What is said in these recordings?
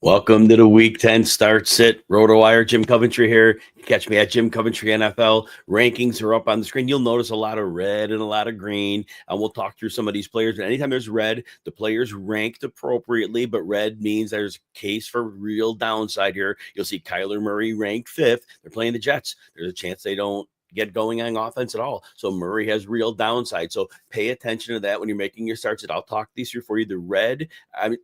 Welcome to the Week 10 Start Sit RotoWire. Jim Coventry here. You catch me at Jim Coventry NFL. Rankings are up on the screen. You'll notice a lot of red and a lot of green, and we'll talk through some of these players. And anytime there's red, the players ranked appropriately, but red means there's a case for real downside here. You'll see Kyler Murray ranked 5th. They're playing the Jets. There's a chance they don't get going on offense at all. So Murray has real downside. So pay attention to that when you're making your starts. And I'll talk these through for you. The red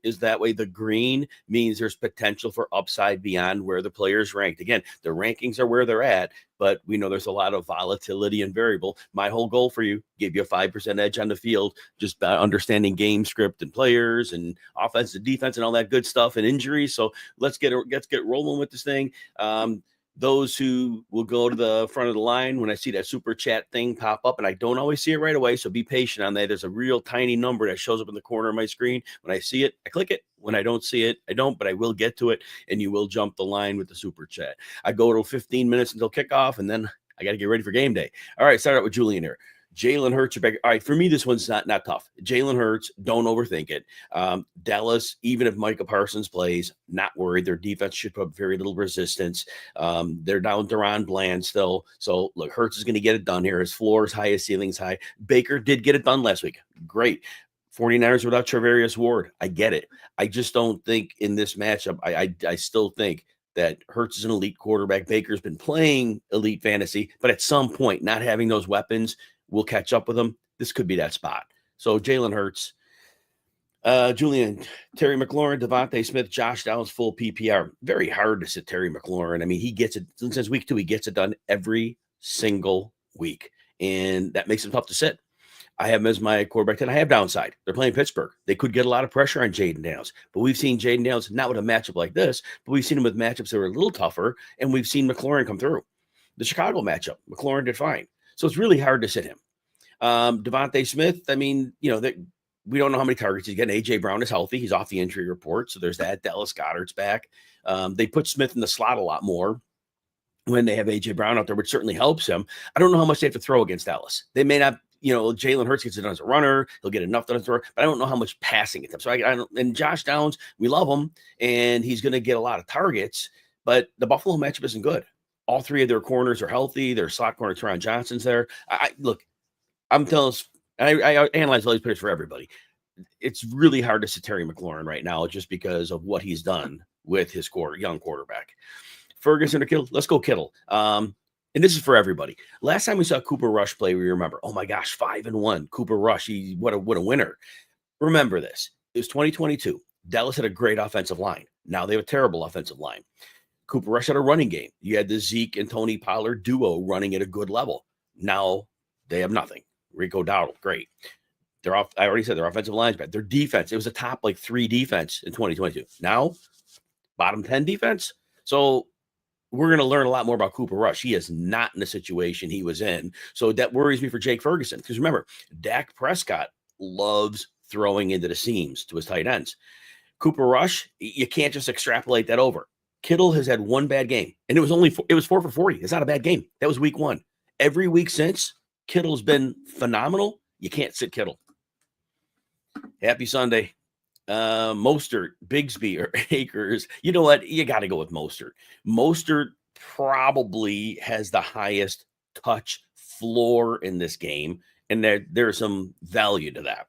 is that way. The green means there's potential for upside beyond where the players ranked. Again, the rankings are where they're at, but we know there's a lot of volatility and variable. My whole goal for you, give you a 5% edge on the field, just by understanding game script and players and offense and defense and all that good stuff and injuries. So let's get rolling with this thing. Those who will go to the front of the line when I see that super chat thing pop up, and I don't always see it right away, so be patient on that. There's a real tiny number that shows up in the corner of my screen. When I see it, I click it. When I don't see it, I don't, but I will get to it, and you will jump the line with the super chat. I go to 15 minutes until kickoff, and then I got to get ready for game day. All right, start out with Julian here. Jalen Hurts. All right, for me, this one's not tough. Jalen Hurts, don't overthink it. Dallas, even if Micah Parsons plays, not worried. Their defense should put very little resistance. They're down Deron Bland still. So, look, Hurts is going to get it done here. His floor is high, his ceiling's high. Baker did get it done last week. Great. 49ers without Charvarius Ward. I get it. I just don't think in this matchup, I still think that Hurts is an elite quarterback. Baker's been playing elite fantasy, but at some point, not having those weapons will catch up with him. This could be that spot. So Jalen Hurts, Julian, Terry McLaurin, Devontae Smith, Josh Downs, full PPR. Very hard to sit Terry McLaurin. I mean, he gets it since week 2. He gets it done every single week, and that makes him tough to sit. I have him as my quarterback 10. I have downside. They're playing Pittsburgh. They could get a lot of pressure on Jaden Daniels, but we've seen Jaden Daniels not with a matchup like this, but we've seen him with matchups that are a little tougher, and we've seen McLaurin come through. The Chicago matchup, McLaurin did fine. So it's really hard to sit him. Devontae Smith, I mean, we don't know how many targets he's getting. A.J. Brown is healthy. He's off the injury report, so there's that. Dallas Goedert's back. They put Smith in the slot a lot more when they have A.J. Brown out there, which certainly helps him. I don't know how much they have to throw against Dallas. They may not, Jalen Hurts gets it done as a runner. He'll get enough done as a thrower, but I don't know how much passing it's. So I don't. And Josh Downs, we love him, and he's going to get a lot of targets, but the Buffalo matchup isn't good. All 3 of their corners are healthy. Their slot corner, Teron Johnson's there. Look, I'm telling us, I analyze all these players for everybody. It's really hard to sit Terry McLaurin right now just because of what he's done with his young quarterback. Ferguson or Kittle? Let's go Kittle. And this is for everybody. Last time we saw Cooper Rush play, we remember, oh my gosh, 5-1. Cooper Rush, what a winner. Remember this. It was 2022. Dallas had a great offensive line. Now they have a terrible offensive line. Cooper Rush had a running game. You had the Zeke and Tony Pollard duo running at a good level. Now they have nothing. Rico Dowdle, great. They're off. I already said their offensive line's bad. Their defense, it was a top 3 defense in 2022. Now, bottom 10 defense. So we're going to learn a lot more about Cooper Rush. He is not in the situation he was in. So that worries me for Jake Ferguson. Because remember, Dak Prescott loves throwing into the seams to his tight ends. Cooper Rush, you can't just extrapolate that over. Kittle has had 1 bad game, and it was 4 for 40. It's not a bad game. That was week 1. Every week since, Kittle's been phenomenal. You can't sit Kittle. Happy Sunday. Mostert, Bigsby, or Akers. You know what? You got to go with Mostert. Mostert probably has the highest touch floor in this game, and there's some value to that.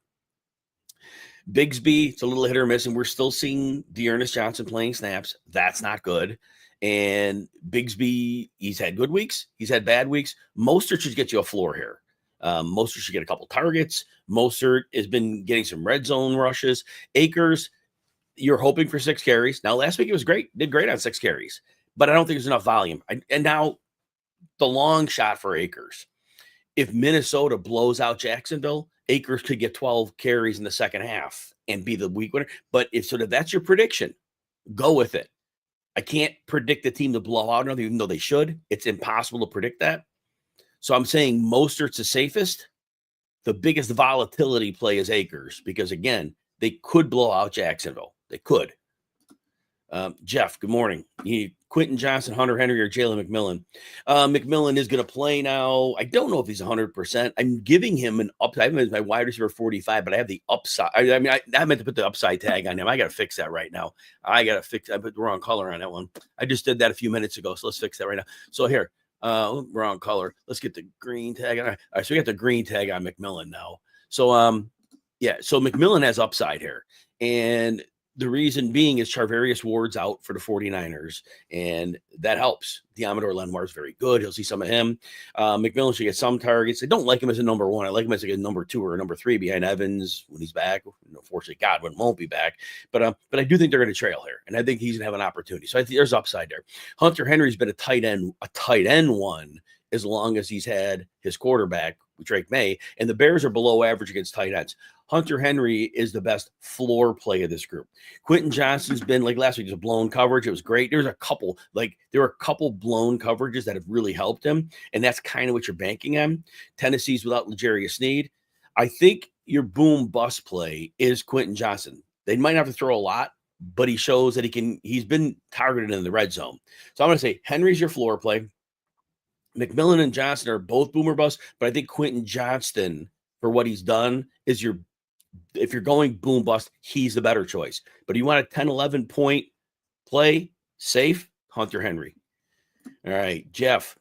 Bigsby, it's a little hit or miss, and we're still seeing Dearness Johnson playing snaps. That's not good. And Bigsby, he's had good weeks. He's had bad weeks. Mostert should get you a floor here. Mostert should get a couple targets. Mostert has been getting some red zone rushes. Akers, you're hoping for 6 carries. Now, last week it was great. Did great on 6 carries. But I don't think there's enough volume. And now the long shot for Akers. If Minnesota blows out Jacksonville, Akers could get 12 carries in the second half and be the week winner. But if that's your prediction, go with it. I can't predict the team to blow out another, even though they should. It's impossible to predict that. So I'm saying Mostert's the safest. The biggest volatility play is Akers because, again, they could blow out Jacksonville. They could. Jeff, good morning. You need Quentin Johnson, Hunter Henry, or Jalen McMillan. McMillan is going to play now. I don't know if he's 100%. I'm giving him an upside. I have my wide receiver 45, but I have the upside. I meant to put the upside tag on him. I got to fix that right now. I put the wrong color on that one. I just did that a few minutes ago, so let's fix that right now. So here, wrong color. Let's get the green tag on. All right, so we got the green tag on McMillan now. So, so McMillan has upside here. And the reason being is Charvarius Ward's out for the 49ers, and that helps. Diamador Lenoir is very good. He'll see some of him. McMillan should get some targets. I don't like him as a number one. I like him as like a number 2 or a number 3 behind Evans when he's back. Unfortunately, Godwin won't be back. But I do think they're going to trail here, and I think he's going to have an opportunity. So I think there's upside there. Hunter Henry's been a tight end one as long as he's had his quarterback, Drake May, and the Bears are below average against tight ends. Hunter Henry is the best floor play of this group. Quentin Johnston's been like last week, just blown coverage. It was great. There were a couple blown coverages that have really helped him, and that's kind of what you're banking on. Tennessee's without L'Jarius Sneed. I think your boom bust play is Quentin Johnston. They might have to throw a lot, but he shows that he's been targeted in the red zone. So I'm going to say Henry's your floor play. McMillan and Johnston are both boomer bust, but I think Quentin Johnston, for what he's done, is if you're going boom bust, he's the better choice. But if you want a 10, 11 point play, safe, Hunter Henry. All right, Jeff,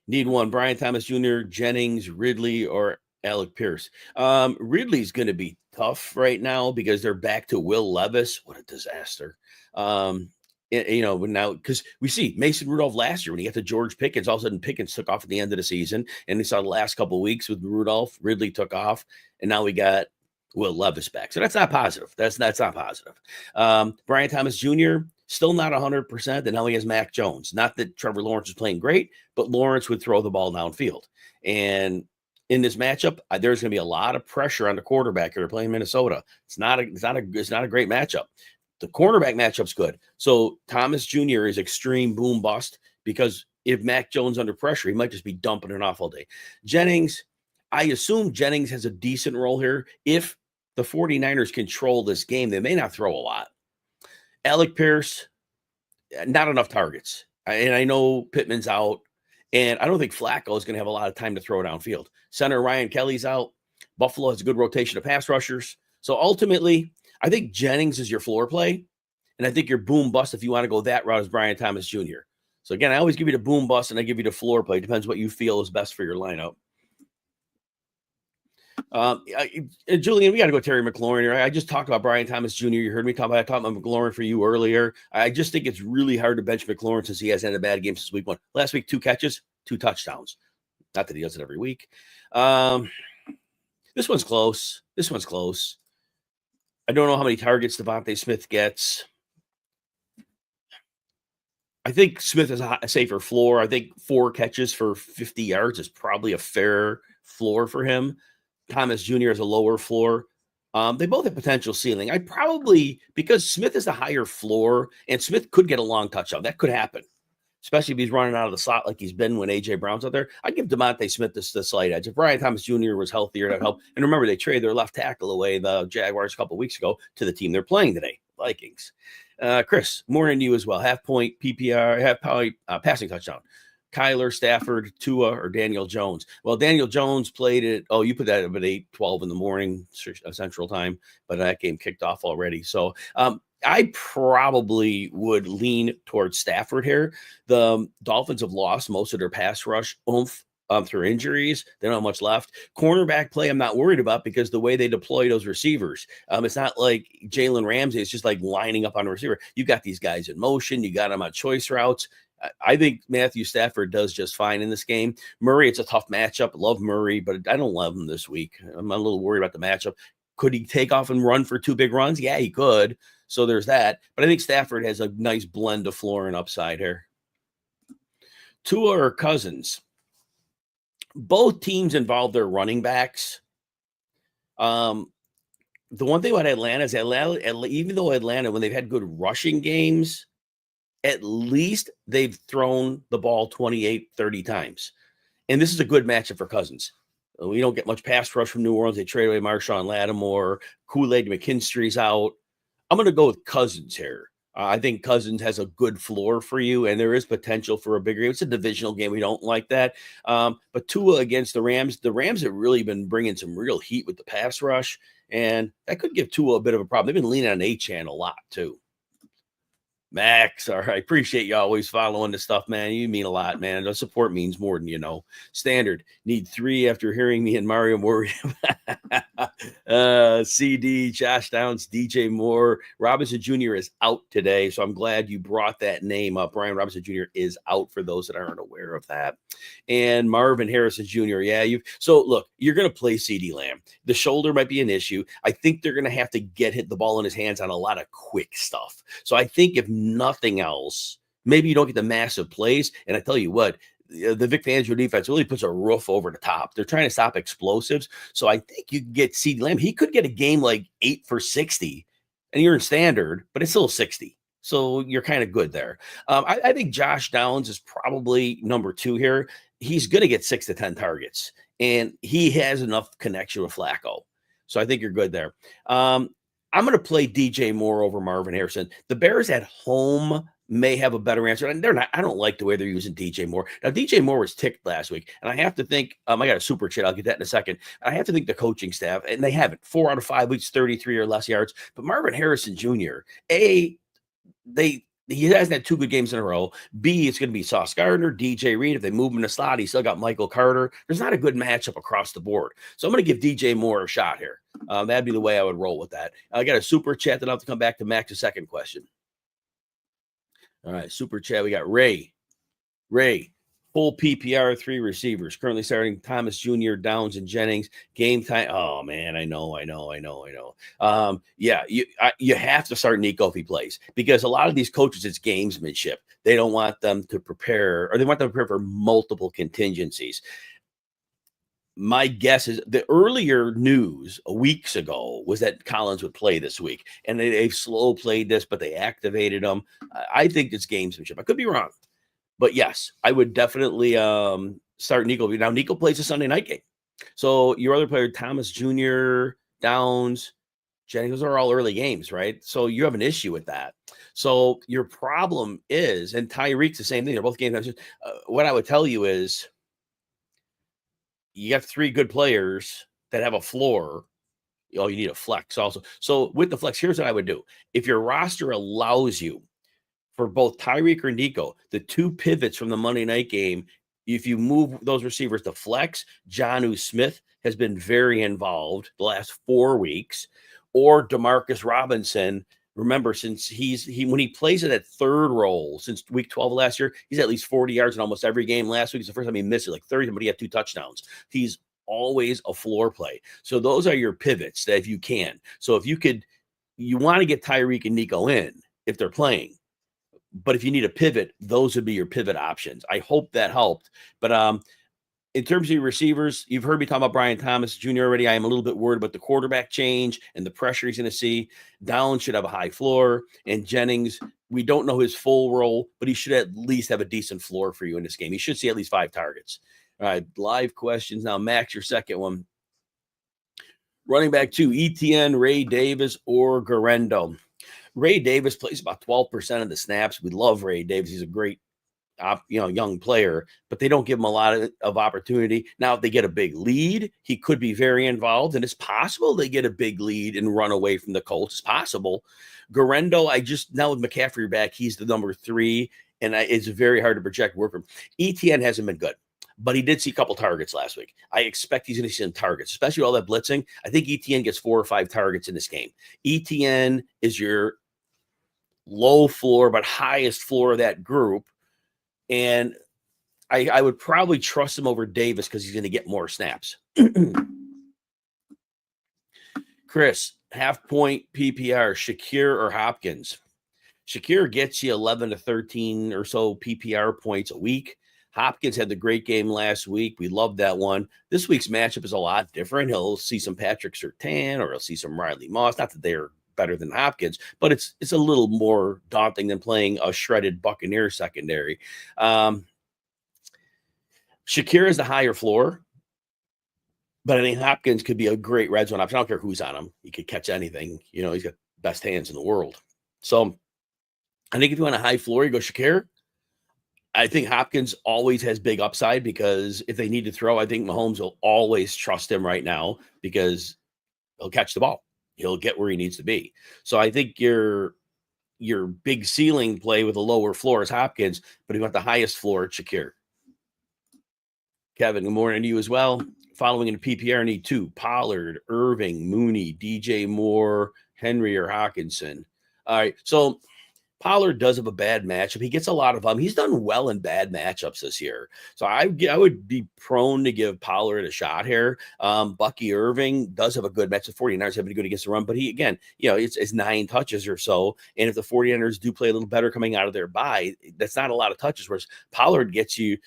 need one. Brian Thomas Jr., Jennings, Ridley, or Alec Pierce. Ridley's going to be tough right now because they're back to Will Levis. What a disaster. Now because we see Mason Rudolph last year when he got to George Pickens, all of a sudden Pickens took off at the end of the season, and we saw the last couple of weeks with Rudolph, Ridley took off, and now we got Will Levis back. So that's not positive. That's not positive. Brian Thomas Jr. still not 100%, and now he has Mac Jones. Not that Trevor Lawrence is playing great, but Lawrence would throw the ball downfield. And in this matchup, there's going to be a lot of pressure on the quarterback here playing Minnesota. It's not a great matchup. The cornerback matchup's good. So Thomas Jr. is extreme boom bust because if Mac Jones under pressure, he might just be dumping it off all day. Jennings, I assume Jennings has a decent role here. If the 49ers control this game, they may not throw a lot. Alec Pierce, not enough targets. And I know Pittman's out, and I don't think Flacco is going to have a lot of time to throw downfield. Center Ryan Kelly's out. Buffalo has a good rotation of pass rushers. So ultimately, I think Jennings is your floor play, and I think your boom bust, if you want to go that route, is Brian Thomas Jr. So again, I always give you the boom bust, and I give you the floor play. Depends what you feel is best for your lineup. Julian, we got to go Terry McLaurin here. I just talked about Brian Thomas Jr. You heard me talk about McLaurin for you earlier. I just think it's really hard to bench McLaurin since he hasn't had a bad game since week 1. Last week, 2 catches, 2 touchdowns. Not that he does it every week. This one's close. I don't know how many targets Devontae Smith gets. I think Smith is a safer floor. I think 4 catches for 50 yards is probably a fair floor for him. Thomas Jr. has a lower floor. They both have potential ceiling. I'd probably, because Smith is a higher floor, and Smith could get a long touchdown. That could happen, especially if he's running out of the slot like he's been when A.J. Brown's out there. I'd give DeMonte Smith the slight edge. If Brian Thomas Jr. was healthier, that'd help. And remember, they traded their left tackle away, the Jaguars, a couple of weeks ago, to the team they're playing today, Vikings. Chris, morning to you as well. Half point PPR, half point passing touchdown. Kyler, Stafford, Tua, or Daniel Jones? Well, Daniel Jones played it. Oh, you put that at 8:12 in the morning, Central Time, but that game kicked off already. So I probably would lean towards Stafford here. The Dolphins have lost most of their pass rush oomph through injuries. They don't have much left. Cornerback play, I'm not worried about because the way they deploy those receivers, it's not like Jalen Ramsey. It's just like lining up on a receiver. You got these guys in motion. You got them on choice routes. I think Matthew Stafford does just fine in this game. Murray, it's a tough matchup. Love Murray, but I don't love him this week. I'm a little worried about the matchup. Could he take off and run for 2 big runs? Yeah, he could. So there's that. But I think Stafford has a nice blend of floor and upside here. Tua or Cousins? Both teams involve their running backs. The one thing about Atlanta is even though Atlanta, when they've had good rushing games, at least they've thrown the ball 28, 30 times. And this is a good matchup for Cousins. We don't get much pass rush from New Orleans. They trade away Marshawn Lattimore. Kool-Aid McKinstry's out. I'm going to go with Cousins here. I think Cousins has a good floor for you, and there is potential for a bigger game. It's a divisional game. We don't like that. But Tua against the Rams have really been bringing some real heat with the pass rush, and that could give Tua a bit of a problem. They've been leaning on A-Chan a lot, too. Max, all right. Appreciate you always following the stuff, man. You mean a lot, man. The support means more than you know. Standard. Need 3 after hearing me and Mario Mori. CD, Josh Downs, DJ Moore. Robinson Jr. is out today, so I'm glad you brought that name up. Brian Robinson Jr. is out for those that aren't aware of that. And Marvin Harrison Jr. Yeah, so look, you're going to play CD Lamb. The shoulder might be an issue. I think they're going to have to hit the ball in his hands on a lot of quick stuff. So I think if nothing else, maybe you don't get the massive plays. And I tell you what, the Vic Fangio defense really puts a roof over the top. They're trying to stop explosives. So I think you can get CeeDee Lamb. He could get a game like 8 for 60, and you're in standard, but it's still 60. So you're kind of good there. I think Josh Downs is probably number 2 here. He's going to get 6 to 10 targets, and he has enough connection with Flacco. So I think you're good there. I'm going to play DJ Moore over Marvin Harrison. The Bears at home may have a better answer. And they're not, I don't like the way they're using DJ Moore. Now, DJ Moore was ticked last week. And I have to think, I got a super chat. I'll get that in a second. I have to think the coaching staff, and they haven't. 4 out of 5 weeks, 33 or less yards. But Marvin Harrison Jr., he hasn't had 2 good games in a row. B, it's going to be Sauce Gardner, DJ Reed. If they move him in the slot, he's still got Michael Carter. There's not a good matchup across the board. So I'm going to give DJ Moore a shot here. That'd be the way I would roll with that. I got a super chat that I'll have to come back to Max's second question. All right, super chat. We got Ray, full PPR, 3 receivers. Currently starting Thomas Jr., Downs, and Jennings. Game time. Oh, man, I know. Yeah, you have to start Nico if he plays, because a lot of these coaches, it's gamesmanship. They don't want them to prepare, or they want them to prepare for multiple contingencies. My guess is the earlier news weeks ago was that Collins would play this week, and they've slow played this, but they activated him. I think it's gamesmanship. I could be wrong. But yes, I would definitely start Nico. Now, Nico plays a Sunday night game. So your other player, Thomas Jr., Downs, Jennings, those are all early games, right? So you have an issue with that. So your problem is, and Tyreek's the same thing. They're both games. What I would tell you is you got 3 good players that have a floor. Oh, you need a flex also. So with the flex, here's what I would do. If your roster allows you, for both Tyreek or Nico, the 2 pivots from the Monday night game, if you move those receivers to flex, Jonnu Smith has been very involved the last 4 weeks, or Demarcus Robinson. Remember, since when he plays in that third role since week 12 of last year, he's at least 40 yards in almost every game. Last week is the first time he missed it, like 30, but he had 2 touchdowns. He's always a floor play. So those are your pivots that if you can. So if you want to get Tyreek and Nico in if they're playing. But if you need a pivot, those would be your pivot options. I hope that helped. But in terms of your receivers, you've heard me talk about Brian Thomas Jr. already. I am a little bit worried about the quarterback change and the pressure he's going to see. Downs should have a high floor. And Jennings, we don't know his full role, but he should at least have a decent floor for you in this game. He should see at least 5 targets. All right, live questions. Now, Max, your second one. Running back 2, ETN, Ray Davis, or Garendo. Ray Davis plays about 12% of the snaps. We love Ray Davis. He's a great, young player, but they don't give him a lot of opportunity. Now, if they get a big lead, he could be very involved, and it's possible they get a big lead and run away from the Colts. It's possible. Garendo, now with McCaffrey back, he's the number 3, and it's very hard to project work from. ETN hasn't been good, but he did see a couple targets last week. I expect he's going to see some targets, especially all that blitzing. I think ETN gets 4 or 5 targets in this game. ETN is your low floor, but highest floor of that group. And I would probably trust him over Davis because he's going to get more snaps. Chris, half-point PPR, Shakir or Hopkins? Shakir gets you 11 to 13 or so PPR points a week. Hopkins had the great game last week. We love that one. This week's matchup is a lot different. He'll see some Patrick Surtain, or he'll see some Riley Moss. Not that they're better than Hopkins, but it's a little more daunting than playing a shredded Buccaneer secondary. Shakir is the higher floor, but I think Hopkins could be a great red zone option. I don't care who's on him. He could catch anything. He's got best hands in the world. So I think if you want a high floor, you go Shakir. I think Hopkins always has big upside because if they need to throw, I think Mahomes will always trust him right now because he'll catch the ball. He'll get where he needs to be. So I think your big ceiling play with a lower floor is Hopkins, but if you want the highest floor, it's Shakir. Kevin, good morning to you as well. Following in PPR, need two: Pollard, Irving, Mooney, DJ Moore, Henry, or Hawkinson. All right. So Pollard does have a bad matchup. He gets a lot of them. He's done well in bad matchups this year. So I would be prone to give Pollard a shot here. Bucky Irving does have a good match. The 49ers have been good against the run, but he, again, it's 9 touches or so. And if the 49ers do play a little better coming out of their bye, that's not a lot of touches. Whereas Pollard gets you,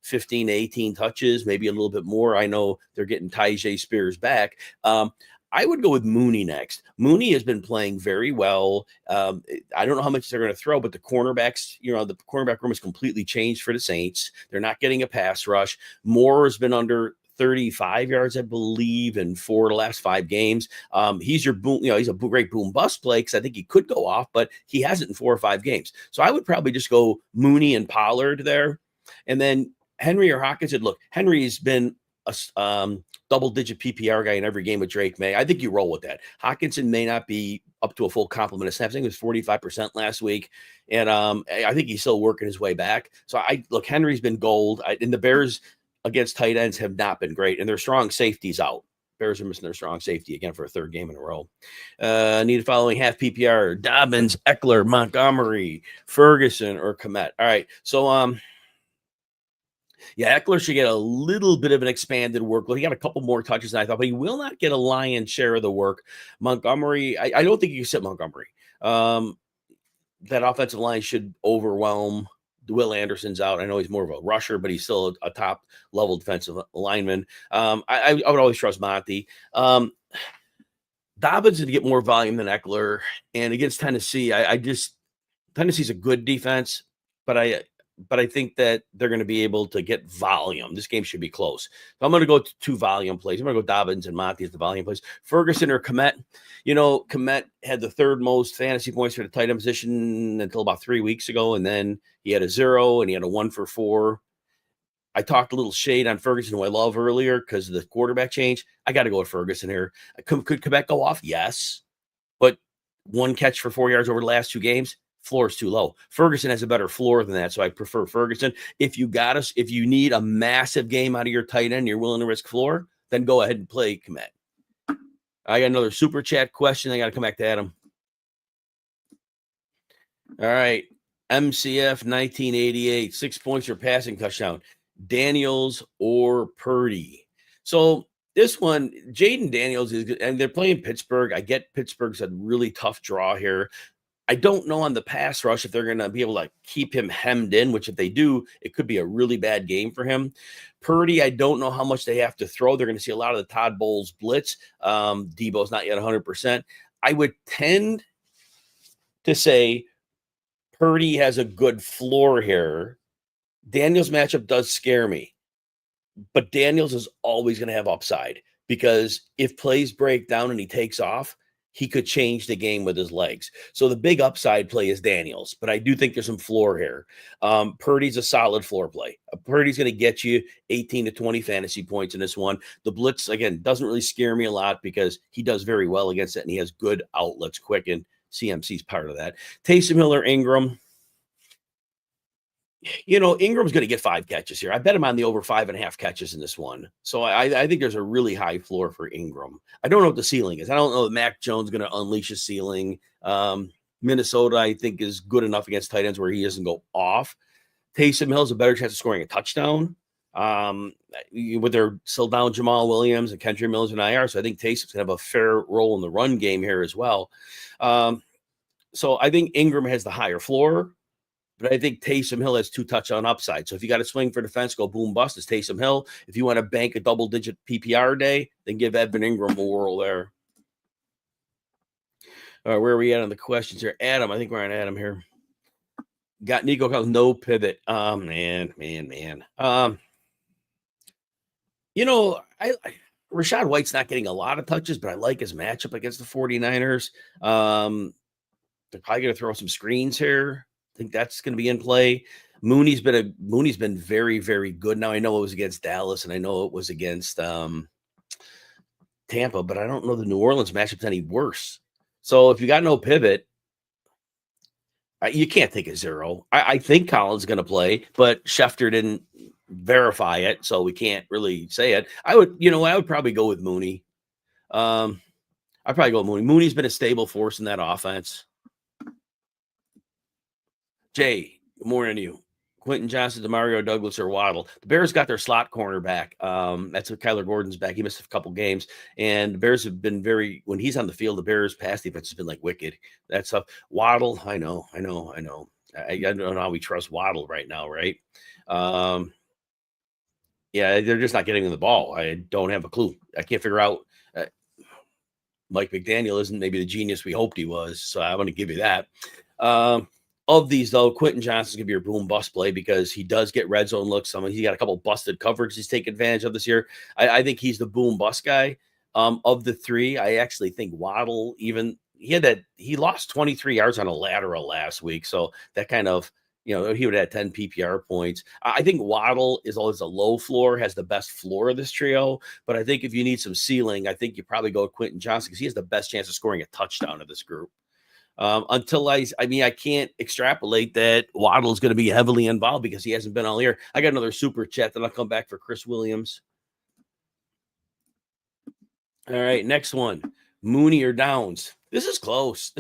15 to 18 touches, maybe a little bit more. I know they're getting Tyjae Spears back. I would go with Mooney next. Mooney has been playing very well. I don't know how much they're going to throw, but the cornerbacks, the cornerback room has completely changed for the Saints. They're not getting a pass rush. Moore has been under 35 yards, I believe, in 4 of the last 5 games. He's your boom, he's a great boom bust play because I think he could go off, but he hasn't in 4 or 5 games. So I would probably just go Mooney and Pollard there. And then Henry or Hawkinson. Look, Henry's been a double-digit PPR guy in every game with Drake May. I think you roll with that. Hawkinson may not be up to a full complement of snaps. I think it was 45% last week, and I think he's still working his way back. So look, Henry's been gold, and the Bears against tight ends have not been great, and their strong safety's out. Bears are missing their strong safety again for a 3rd game in a row. Need following half PPR: Dobbins, Eckler, Montgomery, Ferguson, or Kmet. All right, so yeah, Eckler should get a little bit of an expanded workload. He got a couple more touches than I thought, but he will not get a lion's share of the work. Montgomery, I don't think you can sit Montgomery. That offensive line should overwhelm. Will Anderson's out. I know he's more of a rusher, but he's still a top-level defensive lineman. I would always trust Monty. Dobbins to get more volume than Eckler. And against Tennessee, Tennessee's a good defense, but I think that they're going to be able to get volume. This game should be close. So I'm going to go to 2 volume plays. I'm going to go Dobbins and Monty as the volume plays. Ferguson or Kmet. Kmet had the 3rd most fantasy points for the tight end position until about 3 weeks ago, and then he had a 0 and he had a 1 for 4. I talked a little shade on Ferguson, who I love earlier because of the quarterback change. I got to go with Ferguson here. Could Kmet go off? Yes. But 1 catch for 4 yards over the last 2 games? Floor is too low. Ferguson has a better floor than that, so I prefer Ferguson. If you need a massive game out of your tight end, you're willing to risk floor, then go ahead and play Kmet. I got another super chat question. I got to come back to Adam. All right, MCF 1988, 6 points or passing touchdown. Daniels or Purdy. So this one, Jaden Daniels is good, and they're playing Pittsburgh. I get Pittsburgh's a really tough draw here. I don't know on the pass rush if they're going to be able to keep him hemmed in, which if they do, it could be a really bad game for him. Purdy, I don't know how much they have to throw. They're going to see a lot of the Todd Bowles blitz. Debo's not yet 100%. I would tend to say Purdy has a good floor here. Daniels matchup does scare me, but Daniels is always going to have upside because if plays break down and he takes off, he could change the game with his legs. So the big upside play is Daniels, but I do think there's some floor here. Purdy's a solid floor play. Purdy's going to get you 18 to 20 fantasy points in this one. The blitz, again, doesn't really scare me a lot because he does very well against it, and he has good outlets quick, and CMC's part of that. Taysom Hill or Ingram. Ingram's going to get 5 catches here. I bet him on the over 5.5 catches in this one. So I think there's a really high floor for Ingram. I don't know what the ceiling is. I don't know that Mac Jones is going to unleash his ceiling. Minnesota, I think, is good enough against tight ends where he doesn't go off. Taysom Hill has a better chance of scoring a touchdown. With their still down Jamal Williams and Kendrick Mills and IR. So I think Taysom's going to have a fair role in the run game here as well. So I think Ingram has the higher floor. But I think Taysom Hill has 2 touchdown upside. So if you got to swing for defense, go boom bust, it's Taysom Hill. If you want to bank a double-digit PPR day, then give Evan Ingram a whirl there. Where are we at on the questions here? Adam, I think we're on Adam here. Got Nico Collins, no pivot. Man. Rachaad White's not getting a lot of touches, but I like his matchup against the 49ers. They're probably going to throw some screens here. I think that's going to be in play. Mooney's been very, very good. Now I know it was against Dallas and I know it was against Tampa, but I don't know the New Orleans matchup's any worse. So if you got no pivot, you can't take a 0. I think Collins going to play, but Schefter didn't verify it, so we can't really say it. I would probably go with Mooney. I'd probably go with Mooney. Mooney's been a stable force in that offense. Jay, good morning to you. Quentin Johnson, Demario Douglas, or Waddle. The Bears got their slot corner back. That's what Kyler Gordon's back. He missed a couple games. And the Bears have been when he's on the field, the Bears pass defense has been like wicked. That's up. Waddle, I know. I don't know how we trust Waddle right now, right? Yeah, they're just not getting him the ball. I don't have a clue. I can't figure out. Mike McDaniel isn't maybe the genius we hoped he was. So I want to give you that. Of these, though, Quentin Johnson's going to be your boom bust play because he does get red zone looks. He got a couple busted coverages he's taken advantage of this year. I think he's the boom bust guy. Of the three, I actually think Waddle, he lost 23 yards on a lateral last week. So that kind of, he would have had 10 PPR points. I think Waddle is always a low floor, has the best floor of this trio. But I think if you need some ceiling, I think you probably go with Quentin Johnson because he has the best chance of scoring a touchdown of this group. Until I can't extrapolate that Waddle is going to be heavily involved because he hasn't been all year. I got another super chat, then I'll come back for Chris Williams. All right, next one. Mooney or Downs. This is close.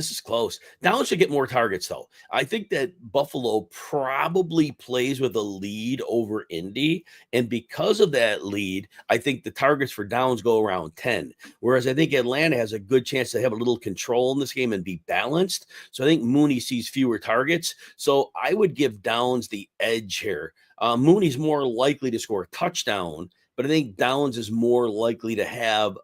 Downs should get more targets, though. I think that Buffalo probably plays with a lead over Indy. And because of that lead, I think the targets for Downs go around 10. Whereas I think Atlanta has a good chance to have a little control in this game and be balanced. So I think Mooney sees fewer targets. So I would give Downs the edge here. Mooney's more likely to score a touchdown, but I think Downs is more likely to have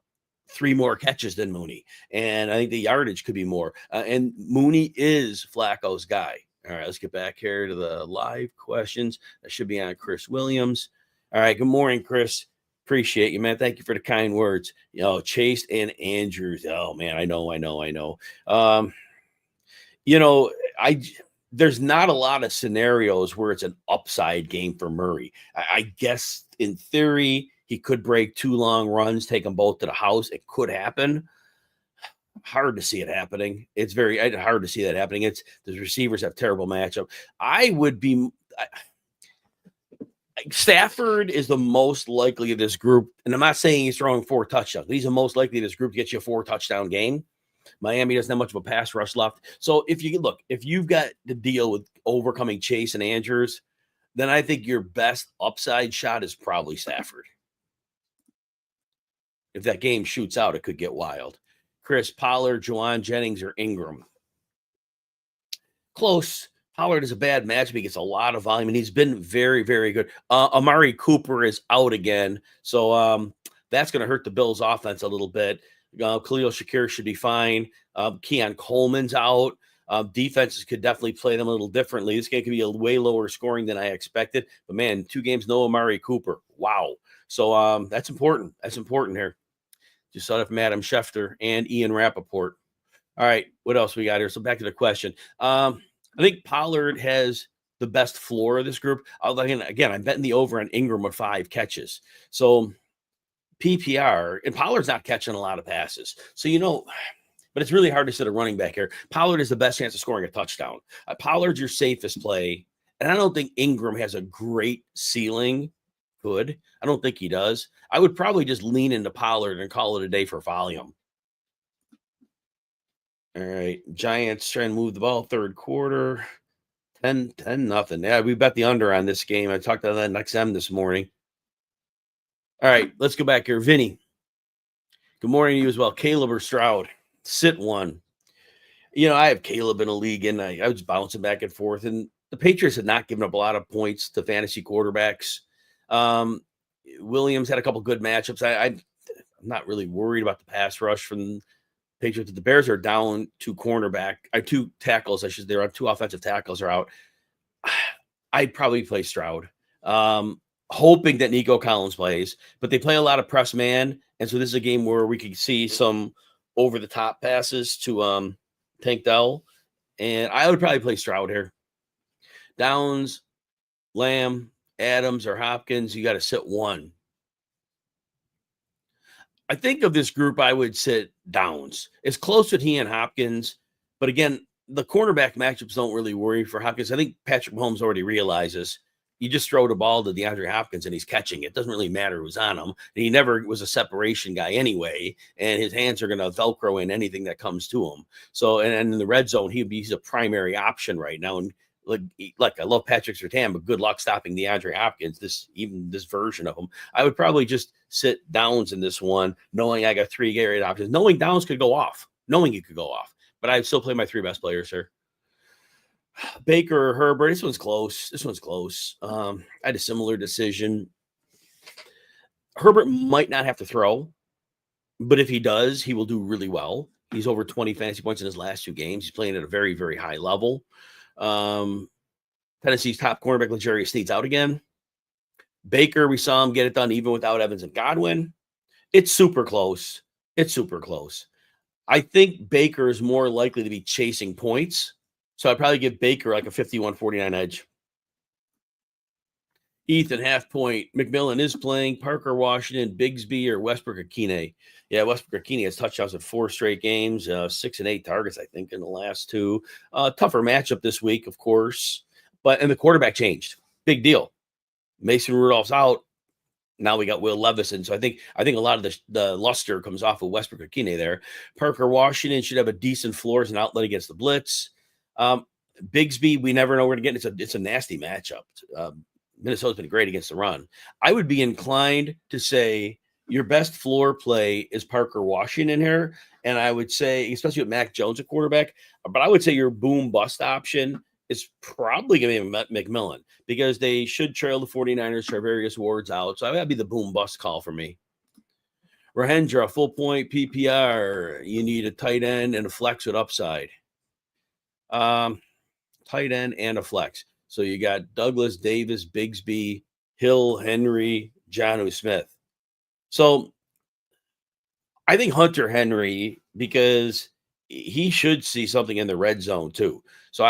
3 more catches than Mooney. And I think the yardage could be more. And Mooney is Flacco's guy. All right, let's get back here to the live questions. That should be on Chris Williams. All right, good morning, Chris. Appreciate you, man. Thank you for the kind words. Chase and Andrews. Oh, man, I know. There's not a lot of scenarios where it's an upside game for Murray. I guess in theory, he could break 2 long runs, take them both to the house. It could happen. Hard to see it happening. It's very hard to see that happening. The receivers have terrible matchup. Stafford is the most likely of this group, and I'm not saying he's throwing 4 touchdowns, but he's the most likely of this group to get you a 4-touchdown game. Miami doesn't have much of a pass rush left. So if you've got to deal with overcoming Chase and Andrews, then I think your best upside shot is probably Stafford. If that game shoots out, it could get wild. Chris, Pollard, Juwan Jennings, or Ingram? Close. Pollard is a bad matchup. He gets a lot of volume, and he's been very, very good. Amari Cooper is out again, so that's going to hurt the Bills' offense a little bit. Khalil Shakir should be fine. Keon Coleman's out. Defenses could definitely play them a little differently. This game could be a way lower scoring than I expected. But, man, 2 games, no Amari Cooper. Wow. So that's important. That's important here. Just saw that from Adam Schefter and Ian Rappaport. All right, what else we got here? So back to the question. I think Pollard has the best floor of this group. Again, I'm betting the over on Ingram with 5 catches. So PPR, and Pollard's not catching a lot of passes. So, but it's really hard to set a running back here. Pollard is the best chance of scoring a touchdown. Pollard's your safest play. And I don't think Ingram has a great ceiling. Good. I don't think he does. I would probably just lean into Pollard and call it a day for volume. All right. Giants trying to move the ball 3rd quarter. 10-0. Yeah, we bet the under on this game. I talked about that in XM this morning. All right, let's go back here. Vinny, good morning to you as well. Caleb or Stroud? Sit one. I have Caleb in a league, and I was bouncing back and forth, and the Patriots had not given up a lot of points to fantasy quarterbacks. Williams had a couple good matchups. I'm not really worried about the pass rush from Patriots. The Bears are down 2 tackles. They're on 2 offensive tackles are out. I'd probably play Stroud, hoping that Nico Collins plays, but they play a lot of press man. And so this is a game where we could see some over the top passes to Tank Dell. And I would probably play Stroud here. Downs, Lamb, Adams, or Hopkins, you got to sit one. I think of this group, I would sit Downs. It's close with he and Hopkins, but again, the cornerback matchups don't really worry for Hopkins. I think Patrick Mahomes already realizes you just throw the ball to DeAndre Hopkins and he's catching it. Doesn't really matter who's on him. And he never was a separation guy anyway, and his hands are going to Velcro in anything that comes to him. So, and in the red zone, he's a primary option right now. And like I love Patrick Surtain, but good luck stopping DeAndre Hopkins, this version of him. I would probably just sit Downs in this one, knowing I got 3 Garrett options, knowing Downs could go off, knowing he could go off. But I'd still play my 3 best players here. Baker or Herbert, this one's close. I had a similar decision. Herbert might not have to throw, but if he does, he will do really well. He's over 20 fantasy points in his last 2 games. He's playing at a very, very high level. Tennessee's top cornerback, L'Jarius Sneed's out again. Baker, we saw him get it done even without Evans and Godwin. It's super close. I think Baker is more likely to be chasing points. So I'd probably give Baker like a 51-49 edge. Ethan, half point. McMillan is playing. Parker Washington, Bigsby, or Westbrook Akine. Yeah, Westbrook Akine has touchdowns in 4 straight games, 6 and 8 targets, I think, in the last 2. Tougher matchup this week, of course. And the quarterback changed. Big deal. Mason Rudolph's out. Now we got Will Levis. And so I think a lot of the luster comes off of Westbrook Akine there. Parker Washington should have a decent floor as an outlet against the blitz. Bigsby, we never know where to get. It's a nasty matchup. Minnesota's been great against the run. I would be inclined to say your best floor play is Parker Washington here. And I would say, especially with Mac Jones at quarterback, but I would say your boom bust option is probably going to be McMillan because they should trail the 49ers, Charvarius Ward's out. So that would be the boom bust call for me. Rahendra, full point PPR. You need a tight end and a flex with upside. Tight end and a flex. So you got Douglas, Davis, Bigsby, Hill, Henry, Jonnu Smith. So I think Hunter Henry, because he should see something in the red zone too. So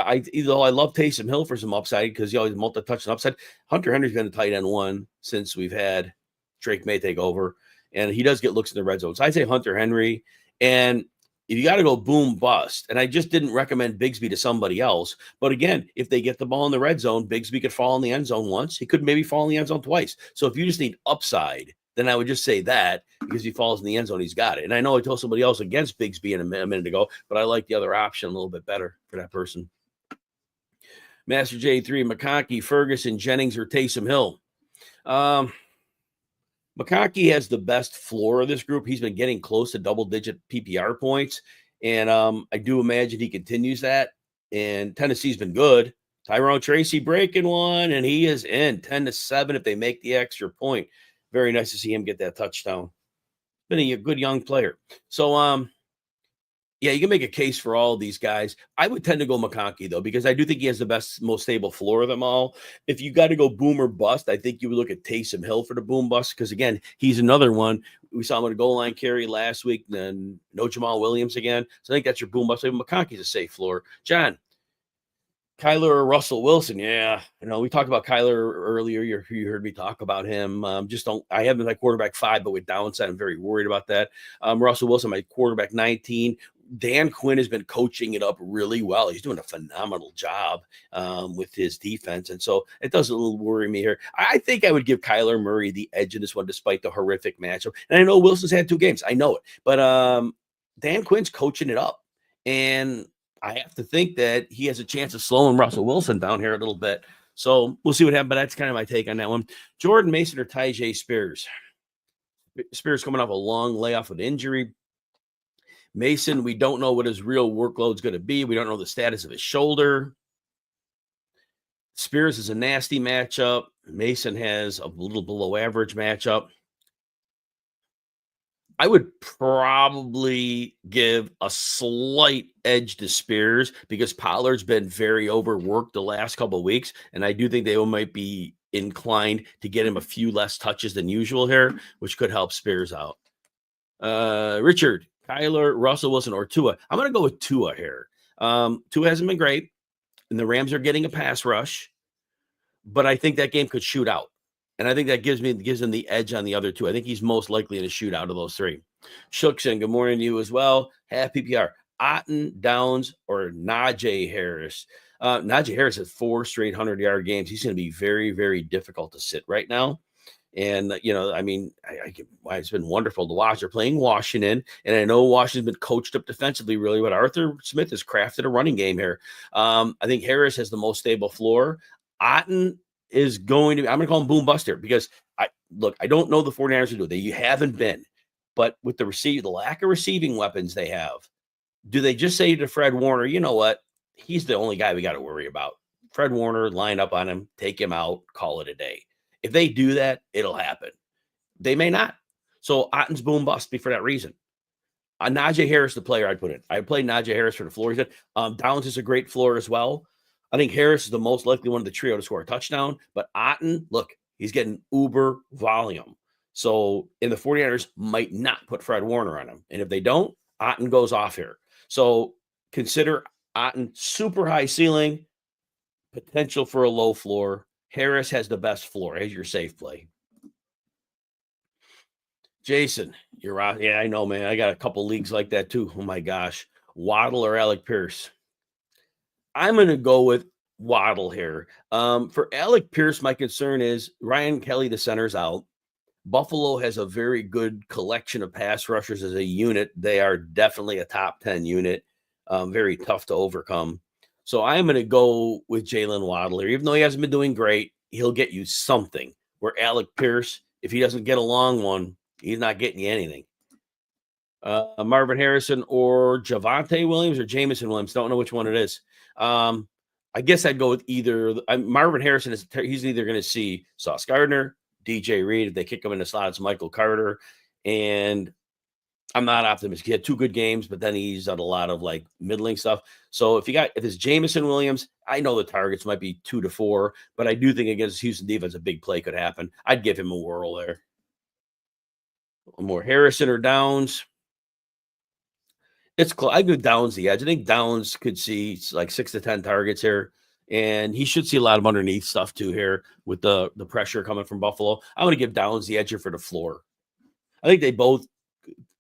though I love Taysom Hill for some upside because he always multi-touch and upside, Hunter Henry's been a tight end 1 since we've had Drake May take over, and he does get looks in the red zone. So I'd say Hunter Henry. And if you got to go boom bust, and I just didn't recommend Bigsby to somebody else. But again, if they get the ball in the red zone, Bigsby could fall in the end zone once. He could maybe fall in the end zone twice. So if you just need upside, then I would just say that because he falls in the end zone, he's got it. And I know I told somebody else against Bigsby a minute ago, but I like the other option a little bit better for that person. Master J3, McConkey, Ferguson, Jennings, or Taysom Hill. McConkey has the best floor of this group. He's been getting close to double-digit PPR points, and I do imagine he continues that. And Tennessee's been good. Tyrone Tracy breaking one, and he is in 10-7 if they make the extra point. Very nice to see him get that touchdown. Been a good young player. So, yeah, you can make a case for all of these guys. I would tend to go McConkey, though, because I do think he has the best, most stable floor of them all. If you got to go boom or bust, I think you would look at Taysom Hill for the boom bust because, again, he's another one. We saw him with a goal line carry last week, then no Jamal Williams again. So I think that's your boom bust. McConkey's a safe floor. John, Kyler or Russell Wilson? Yeah, we talked about Kyler earlier. You heard me talk about him. I have him like quarterback 5, but with downside, I'm very worried about that. Russell Wilson, my quarterback 19. Dan Quinn has been coaching it up really well. He's doing a phenomenal job with his defense. And so it does a little worry me here. I think I would give Kyler Murray the edge in this one, despite the horrific matchup. And I know Wilson's had 2 games. I know it. But Dan Quinn's coaching it up. And I have to think that he has a chance of slowing Russell Wilson down here a little bit. So we'll see what happens. But that's kind of my take on that one. Jordan Mason or Tyjae Spears? Spears coming off a long layoff with injury. Mason, we don't know what his real workload is going to be. We don't know the status of his shoulder. Spears is a nasty matchup. Mason has a little below average matchup. I would probably give a slight edge to Spears because Pollard's been very overworked the last couple of weeks, and I do think they might be inclined to get him a few less touches than usual here, which could help Spears out. Richard, Kyler, Russell Wilson, or Tua. I'm going to go with Tua here. Tua hasn't been great, and the Rams are getting a pass rush, but I think that game could shoot out. And I think that gives him the edge on the other two. I think he's most likely to shoot out of those three. Shookson, good morning to you as well. Half PPR. Otten, Downs, or Najee Harris. Najee Harris has 4 straight 100-yard games. He's going to be very, very difficult to sit right now. And, I mean, it's been wonderful to watch. They're playing Washington, and I know Washington's been coached up defensively really, but Arthur Smith has crafted a running game here. I think Harris has the most stable floor. Otten is going to, I'm going to call him boom buster because I don't know the 49ers to do it. You haven't been, but with the lack of receiving weapons they have, do they just say to Fred Warner, you know what? He's the only guy we got to worry about. Fred Warner, line up on him, take him out, call it a day. If they do that, it'll happen. They may not. So Otten's boom bust for that reason. Najee Harris, the player I'd put in. I played Najee Harris for the floor. He said Downs is a great floor as well. I think Harris is the most likely one of the trio to score a touchdown. But Otten, look, he's getting uber volume. So, and the 49ers might not put Fred Warner on him. And if they don't, Otten goes off here. So consider Otten super high ceiling, potential for a low floor. Harris has the best floor as your safe play. Jason, you're out. Yeah, I know, man. I got a couple leagues like that too. Oh my gosh. Waddle or Alec Pierce? I'm going to go with Waddle here. For Alec Pierce, my concern is Ryan Kelly, the center's out. Buffalo has a very good collection of pass rushers as a unit. They are definitely a top 10 unit. Very tough to overcome. So I'm going to go with Jalen Waddle here. Even though he hasn't been doing great, he'll get you something. Where Alec Pierce, if he doesn't get a long one, he's not getting you anything. Marvin Harrison or Javonte Williams or Jamison Williams. Don't know which one it is. I guess I'd go with either. Marvin Harrison he's either going to see Sauce Gardner, DJ Reed. If they kick him in the slot, it's Michael Carter. And I'm not optimistic. He had 2 good games, but then he's done a lot of like middling stuff. So if it's Jamison Williams, I know the targets might be 2 to 4, but I do think against Houston defense, a big play could happen. I'd give him a whirl there. More Harrison or Downs. It's close. I go Downs the edge. I think Downs could see like 6 to 10 targets here, and he should see a lot of underneath stuff too here with the pressure coming from Buffalo. I'm going to give Downs the edge here for the floor. I think they both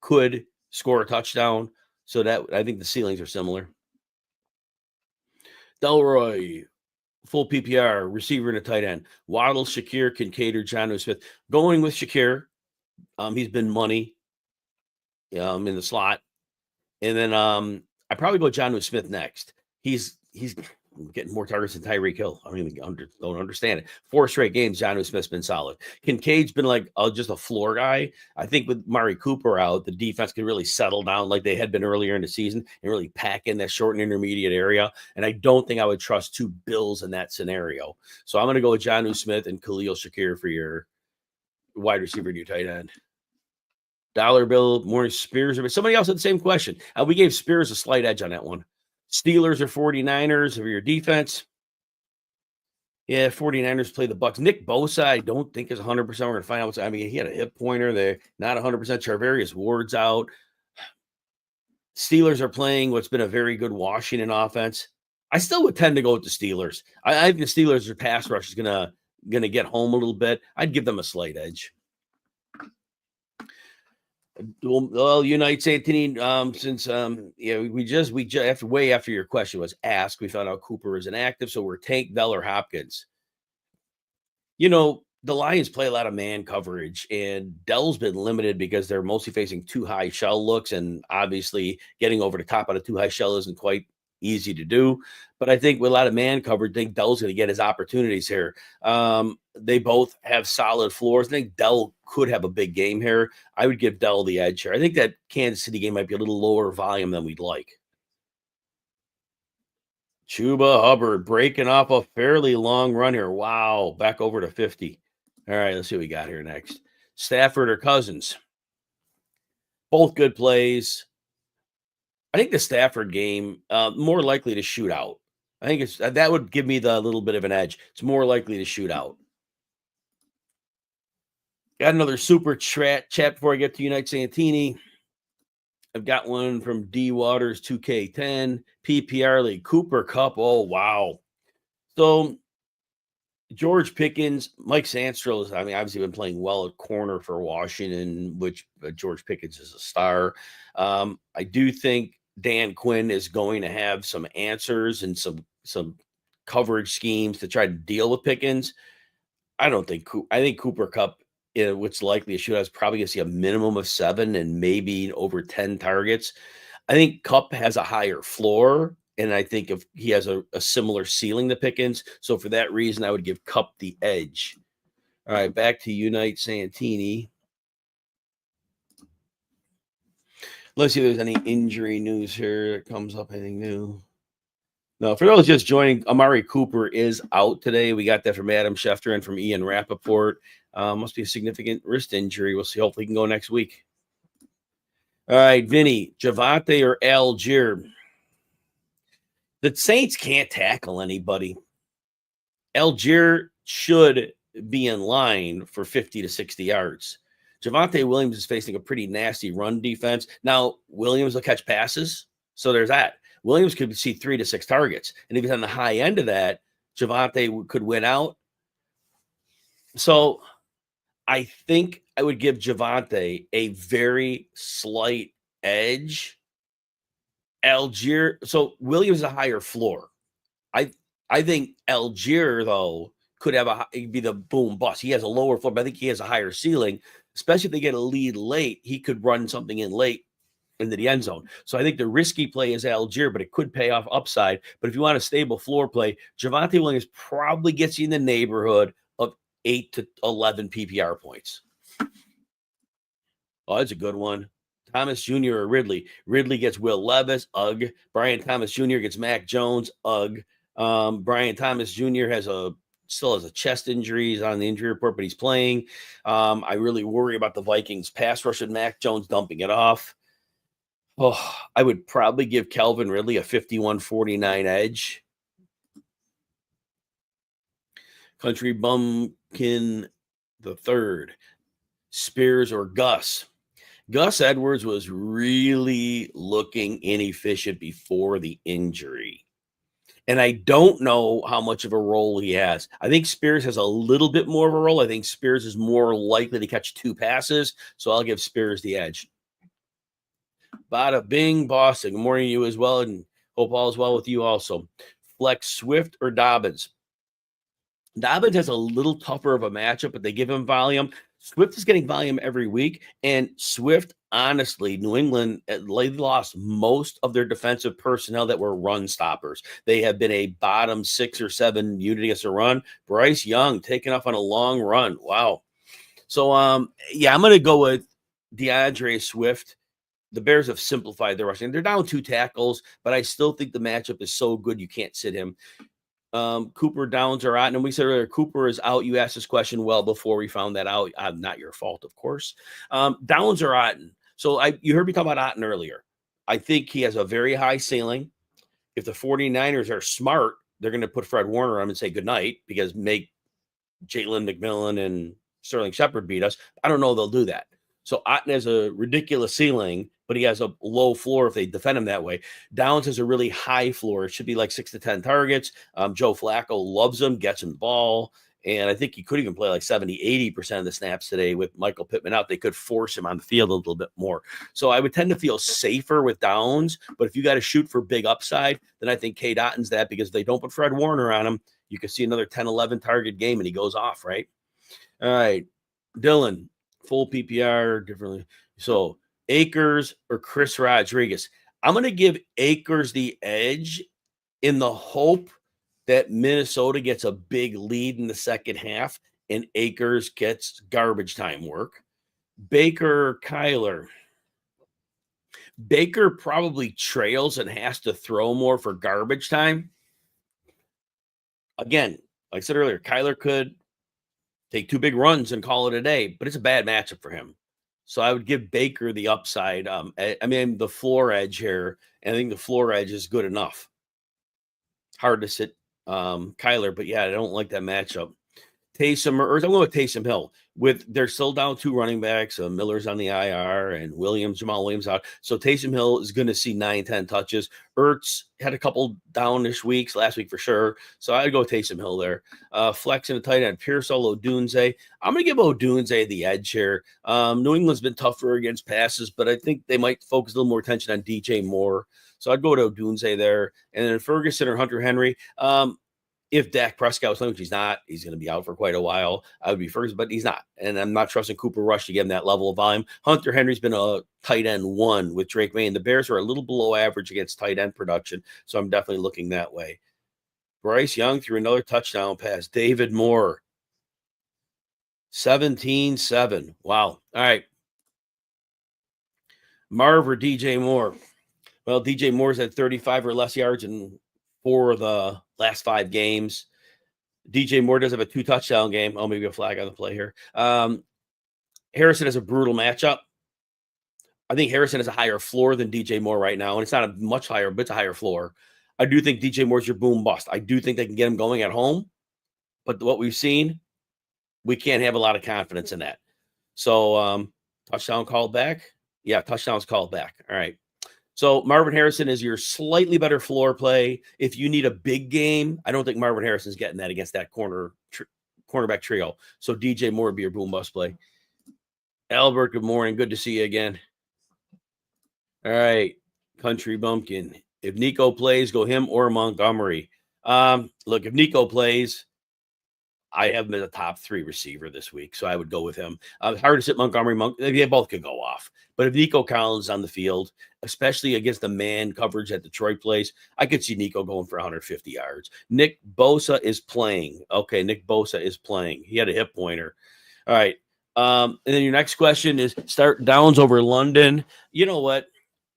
could score a touchdown, so that I think the ceilings are similar. Delroy, full PPR, receiver and a tight end. Waddle, Shakir, Kincaid, or Jonnu Smith. Going with Shakir. He's been money in the slot. And then I probably go Jonnu Smith next. He's getting more targets than Tyreek Hill. I don't even don't understand it. 4 straight games, Jonnu Smith's been solid. Kincaid's been like just a floor guy. I think with Mari Cooper out, the defense can really settle down like they had been earlier in the season and really pack in that short and intermediate area. And I don't think I would trust 2 Bills in that scenario. So I'm going to go with Jonnu Smith and Khalil Shakir for your wide receiver and your tight end. Dollar Bill, more Spears. Somebody else had the same question. We gave Spears a slight edge on that one. Steelers or 49ers for your defense. Yeah, 49ers play the Bucks. Nick Bosa, I don't think is 100%. We're going to find out. He had a hip pointer there. Not 100%. Charvarius Ward's out. Steelers are playing what's been a very good Washington offense. I still would tend to go with the Steelers. I think the Steelers' their pass rush is going to get home a little bit. I'd give them a slight edge. Well, Unite Anthony, since we just after your question was asked, we found out Cooper is inactive, so we're Tank, Bell, or Hopkins. The Lions play a lot of man coverage, and Dell's been limited because they're mostly facing 2 high shell looks, and obviously getting over the top on a 2 high shell isn't quite easy to do. But I think with a lot of man coverage, I think Dell's going to get his opportunities here. They both have solid floors. I think Dell could have a big game here. I would give Dell the edge here. I think that Kansas City game might be a little lower volume than we'd like. Chuba Hubbard breaking off a fairly long run here. Wow, back over to 50. All right, let's see what we got here next. Stafford or Cousins? Both good plays. I think the Stafford game more likely to shoot out. I think that would give me the little bit of an edge. It's more likely to shoot out. Got another super chat before I get to Unite Santini. I've got one from D Waters 2K10 PPR League Cooper Cup. Oh wow! So George Pickens, Mike Sandstrom has, obviously been playing well at corner for Washington, which George Pickens is a star. I do think Dan Quinn is going to have some answers and some coverage schemes to try to deal with Pickens. I think Cooper Cup, what's likely a shootout, is probably going to see a minimum of 7 and maybe over 10 targets. I think Cup has a higher floor, and I think if he has a similar ceiling to Pickens. So for that reason, I would give Cup the edge. All right, back to Unite Santini. Let's see if there's any injury news here that comes up. Anything new? No, for those just joining, Amari Cooper is out today. We got that from Adam Schefter and from Ian Rappaport. Must be a significant wrist injury. We'll see. Hopefully he can go next week. All right, Vinny, Javonte or Algier? The Saints can't tackle anybody. Algier should be in line for 50 to 60 yards. Javonte Williams is facing a pretty nasty run defense. Now, Williams will catch passes, so there's that. Williams could see 3 to 6 targets. And if he's on the high end of that, Javonte could win out. So I think I would give Javonte a very slight edge. Algier, so Williams is a higher floor. I think Algier, though, could have be the boom bust. He has a lower floor, but I think he has a higher ceiling, especially if they get a lead late. He could run something in late into the end zone. So I think the risky play is Algier, but it could pay off upside. But if you want a stable floor play, Javonte Williams probably gets you in the neighborhood of 8 to 11 PPR points. Oh, that's a good one. Thomas Jr. or Ridley. Ridley gets Will Levis, ugh. Brian Thomas Jr. gets Mac Jones, ugh. Brian Thomas Jr. still has a chest injury. He's on the injury report, but he's playing. I really worry about the Vikings pass rush and Mac Jones dumping it off. Oh, I would probably give Calvin Ridley a 51-49 edge. Country Bumpkin the third. Spears or Gus? Gus Edwards was really looking inefficient before the injury. And I don't know how much of a role he has. I think Spears has a little bit more of a role. I think Spears is more likely to catch 2 passes. So I'll give Spears the edge. Bada bing, Boston. Good morning to you as well. And hope all is well with you also. Flex Swift or Dobbins? Dobbins has a little tougher of a matchup, but they give him volume. Swift is getting volume every week. And Swift, honestly, New England, they lost most of their defensive personnel that were run stoppers. They have been a bottom 6 or 7 unit against a run. Bryce Young taking off on a long run. Wow. So, I'm going to go with DeAndre Swift. The Bears have simplified their rushing. They're down 2 tackles, but I still think the matchup is so good you can't sit him. Cooper Downs are out. And we said earlier, Cooper is out. You asked this question well before we found that out. Not your fault, of course. Downs are out. So you heard me talk about Otten earlier. I think he has a very high ceiling. If the 49ers are smart, they're going to put Fred Warner on him and say goodnight because make Jalen McMillan and Sterling Shepard beat us. I don't know they'll do that. So Otten has a ridiculous ceiling, but he has a low floor if they defend him that way. Downs has a really high floor. It should be like 6 to 10 targets. Joe Flacco loves him, gets him the ball. And I think he could even play like 70, 80% of the snaps today with Michael Pittman out. They could force him on the field a little bit more. So I would tend to feel safer with Downs. But if you got to shoot for big upside, then I think Cade Otton's that because if they don't put Fred Warner on him, you could see another 10, 11 target game and he goes off, right? All right. Dylan, full PPR differently. So Akers or Chris Rodriguez. I'm going to give Akers the edge in the hope that Minnesota gets a big lead in the second half and Akers gets garbage time work. Baker or Kyler. Baker probably trails and has to throw more for garbage time. Again, like I said earlier, Kyler could take 2 big runs and call it a day, but it's a bad matchup for him. So I would give Baker the upside. The floor edge here, and I think the floor edge is good enough. Hard to sit Kyler, but yeah, I don't like that matchup. Taysom, or I'm going with Taysom Hill. They're still down 2 running backs. Miller's on the IR and Jamal Williams out. So Taysom Hill is going to see 9-10 touches. Ertz had a couple downish weeks last week for sure. So I'd go Taysom Hill there. Flex in the tight end, Pearsall, Odunze. I'm going to give Odunze the edge here. New England's been tougher against passes, but I think they might focus a little more attention on DJ Moore. So I'd go to Odunze there. And then Ferguson or Hunter Henry. If Dak Prescott was playing, which he's not, he's going to be out for quite a while. I would be first, but he's not. And I'm not trusting Cooper Rush to give him that level of volume. Hunter Henry's been a tight end 1 with Drake May, and the Bears are a little below average against tight end production. So I'm definitely looking that way. Bryce Young threw another touchdown pass. David Moore, 17-7. Wow. All right. Marv or DJ Moore? Well, DJ Moore's had 35 or less yards in 4 of the last 5 games. DJ Moore does have a 2-touchdown game. Oh, maybe a flag on the play here. Harrison has a brutal matchup. I think Harrison has a higher floor than DJ Moore right now, and it's not a much higher, but it's a higher floor. I do think DJ Moore's your boom bust. I do think they can get him going at home, but what we've seen, we can't have a lot of confidence in that. So touchdown called back. Yeah, touchdown's called back. All right. So Marvin Harrison is your slightly better floor play. If you need a big game, I don't think Marvin Harrison's getting that against that cornerback trio. So DJ Moore would be your boom bust play. Albert, good morning. Good to see you again. All right. Country Bumpkin. If Nico plays, go him or Montgomery. Look, if Nico plays, I have him as a top 3 receiver this week, so I would go with him. Hard to sit Montgomery. They both could go off. But if Nico Collins is on the field, especially against the man coverage that Detroit plays, I could see Nico going for 150 yards. Nick Bosa is playing. Okay, Nick Bosa is playing. He had a hip pointer. All right. And then your next question is start Downs over London. You know what?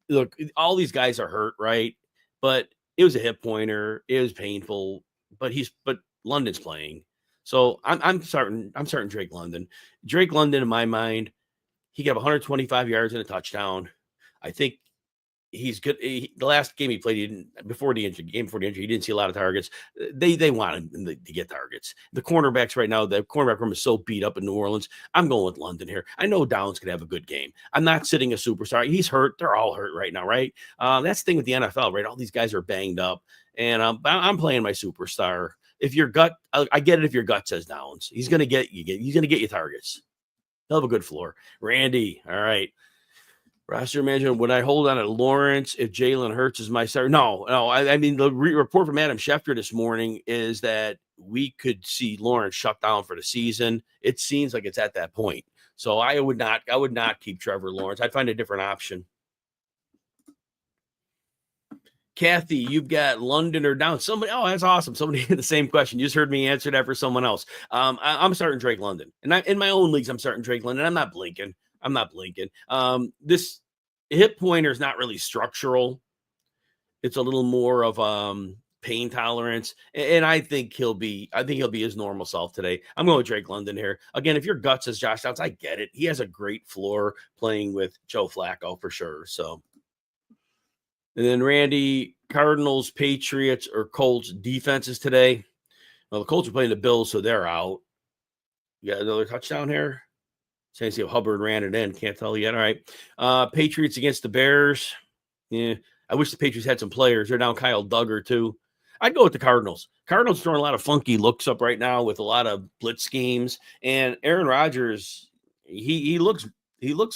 Look, all these guys are hurt, right? But it was a hip pointer. It was painful, but London's playing. So I'm starting Drake London. Drake London, in my mind, he got 125 yards and a touchdown. I think he's good. The last game he played, before the injury, he didn't see a lot of targets. They wanted him to get targets. The cornerbacks right now, the cornerback room is so beat up in New Orleans. I'm going with London here. I know Downs could have a good game. I'm not sitting a superstar. He's hurt. They're all hurt right now, right? That's the thing with the NFL, right? All these guys are banged up, and I'm playing my superstar. If your gut, I get it. If your gut says Downs, he's going to get you. He's going to get you targets. He'll have a good floor. Randy, all right. Roster management, would I hold on to Lawrence if Jalen Hurts is my starter? No. I mean, the report from Adam Schefter this morning is that we could see Lawrence shut down for the season. It seems like it's at that point. So I would not keep Trevor Lawrence. I'd find a different option. Kathy, you've got London or down. Somebody, oh, that's awesome. Somebody had the same question. You just heard me answer that for someone else. I'm starting Drake London. And in my own leagues, I'm starting Drake London. I'm not blinking. This hip pointer is not really structural. It's a little more of pain tolerance. And I think he'll be his normal self today. I'm going with Drake London here. Again, if your gut says Josh Downs, I get it. He has a great floor playing with Joe Flacco for sure. So. And then Randy, Cardinals, Patriots, or Colts defenses today. Well, the Colts are playing the Bills, so they're out. You got another touchdown here? Saying see if Hubbard ran it in. Can't tell yet. All right. Patriots against the Bears. Yeah. I wish the Patriots had some players. They're down Kyle Duggar, too. I'd go with the Cardinals. Cardinals throwing a lot of funky looks up right now with a lot of blitz schemes. And Aaron Rodgers, he looks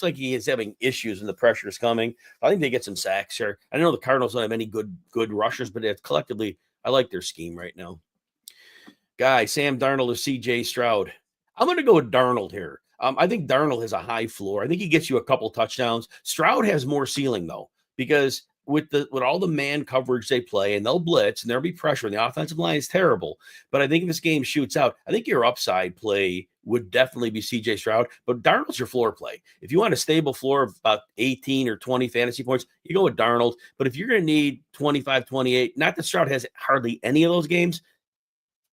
like he is having issues when the pressure is coming. I think they get some sacks here. I know the Cardinals don't have any good rushers, but collectively, I like their scheme right now. Guy, Sam Darnold or C.J. Stroud? I'm going to go with Darnold here. I think Darnold has a high floor. I think he gets you a couple touchdowns. Stroud has more ceiling, though, because with all the man coverage they play, and they'll blitz, and there'll be pressure, and the offensive line is terrible. But I think if this game shoots out, I think your upside play would definitely be C.J. Stroud. But Darnold's your floor play. If you want a stable floor of about 18 or 20 fantasy points, you go with Darnold. But if you're going to need 25, 28, not that Stroud has hardly any of those games,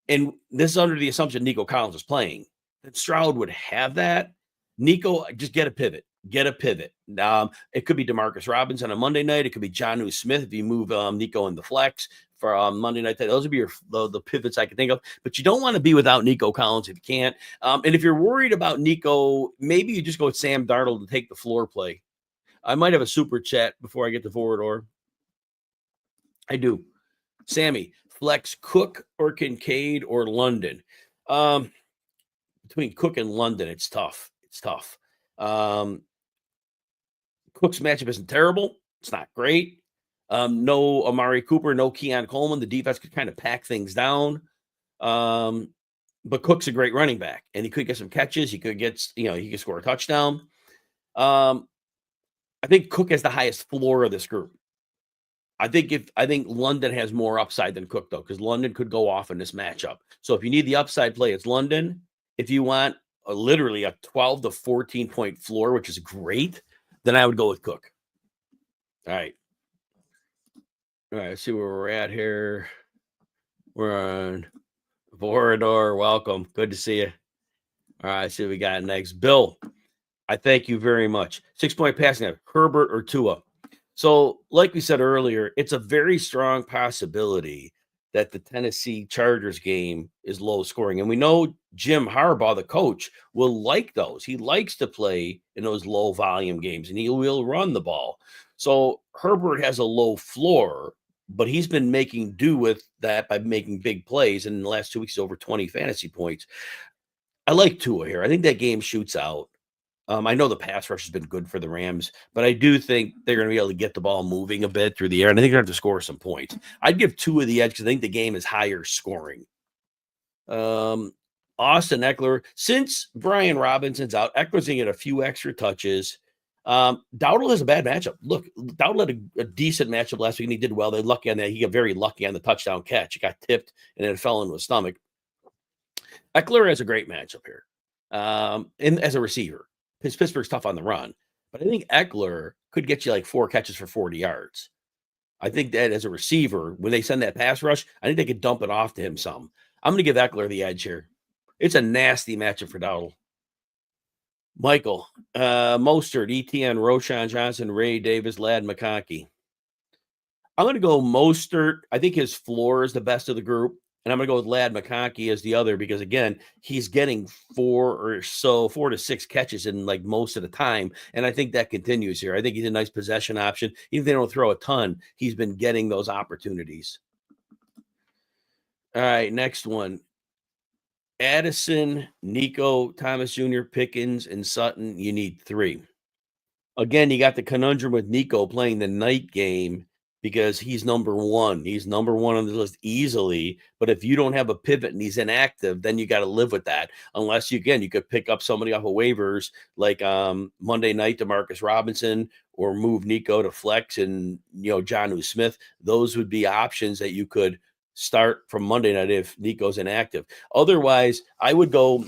and this is under the assumption Nico Collins is playing, that Stroud would have that. Nico, just get a pivot. get a pivot. It could be Demarcus Robinson on Monday night. It could be Jonnu Smith if you move Nico in the flex for Monday night. Those would be the pivots I can think of. But you don't want to be without Nico Collins if you can't. And if you're worried about Nico, maybe you just go with Sam Darnold to take the floor play. I might have a super chat before I get to forward, or I do. Sammy, flex Cook or Kincaid or London. Between Cook and London, it's tough. It's tough. Cook's matchup isn't terrible. It's not great. No Amari Cooper, no Keon Coleman. The defense could kind of pack things down. But Cook's a great running back, and he could get some catches. He could get, he could score a touchdown. I think Cook has the highest floor of this group. I think London has more upside than Cook, though, because London could go off in this matchup. So if you need the upside play, it's London. If you want literally a 12 to 14 point floor, which is great, then I would go with Cook. All right. Let's see where we're at here. We're on Vorador. Welcome. Good to see you. All right. See what we got next. Bill, I thank you very much. 6-point passing, Herbert or Tua. So, like we said earlier, it's a very strong possibility that the Tennessee Chargers game is low scoring. And we know Jim Harbaugh, the coach, will like those. He likes to play in those low volume games, and he will run the ball. So Herbert has a low floor, but he's been making do with that by making big plays. And in the last 2 weeks, over 20 fantasy points. I like Tua here. I think that game shoots out. I know the pass rush has been good for the Rams, but I do think they're going to be able to get the ball moving a bit through the air, and I think they're going to have to score some points. I'd give Tua the edge because I think the game is higher scoring. Austin Eckler, since Brian Robinson's out, Eckler's going to get a few extra touches. Dowdle has a bad matchup. Look, Dowdle had a decent matchup last week, and he did well. They're lucky on that. He got very lucky on the touchdown catch. It got tipped, and it fell into his stomach. Eckler has a great matchup here as a receiver. Pittsburgh's tough on the run, but I think Eckler could get you like 4 catches for 40 yards. I think that as a receiver, when they send that pass rush, I think they could dump it off to him some. I'm going to give Eckler the edge here. It's a nasty matchup for Dowdle. Michael, Mostert, ETN, Roshan Johnson, Ray Davis, Ladd McConkey. I'm going to go Mostert. I think his floor is the best of the group. And I'm going to go with Ladd McConkey as the other because, again, he's getting 4 to 6 catches in like most of the time. And I think that continues here. I think he's a nice possession option. Even if they don't throw a ton, he's been getting those opportunities. All right, next one. Addison, Nico, Thomas Jr., Pickens, and Sutton. You need 3. Again, you got the conundrum with Nico playing the night game because he's number 1. He's number 1 on the list easily. But if you don't have a pivot and he's inactive, then you got to live with that. Unless you could pick up somebody off of waivers like Monday night, Demarcus Robinson, or move Nico to flex and, Jonnu Smith. Those would be options that you could start from Monday night if Nico's inactive. Otherwise, I would go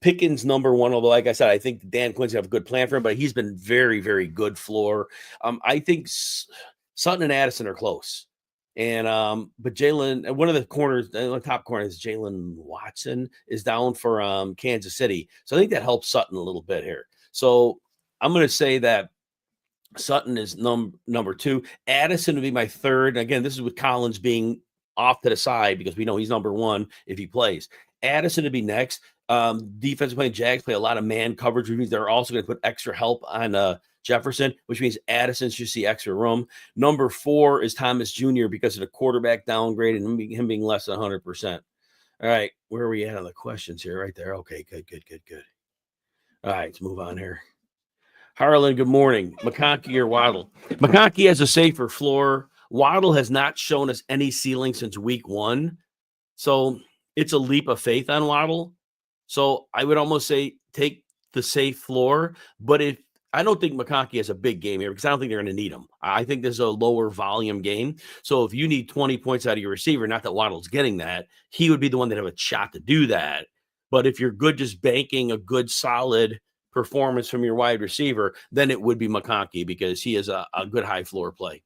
Pickens number 1, although like I said, I think Dan Quinn's have a good plan for him, but he's been very, very good floor. I think Sutton and Addison are close. And but Jalen, one of the corners, the top corners, Jalen Watson is down for Kansas City. So I think that helps Sutton a little bit here. So I'm going to say that Sutton is number 2. Addison would be my 3rd. Again, this is with Collins being off to the side because we know he's number 1 if he plays. Addison would be next. Defensive playing Jags play a lot of man coverage, which means they're also going to put extra help on Jefferson, which means Addison should see extra room. Number 4 is Thomas Jr. because of the quarterback downgrade and him being less than 100%. All right, where are we at on the questions here? Right there. Okay, good. All right, let's move on here. Harlan, good morning. McConkey or Waddle? McConkey has a safer floor. Waddle has not shown us any ceiling since week 1. So it's a leap of faith on Waddle. So I would almost say take the safe floor. But I don't think McConkey has a big game here because I don't think they're going to need him. I think this is a lower volume game. So if you need 20 points out of your receiver, not that Waddle's getting that, he would be the one that have a shot to do that. But if you're good just banking a good solid performance from your wide receiver, then it would be McConkey because he is a good high floor play.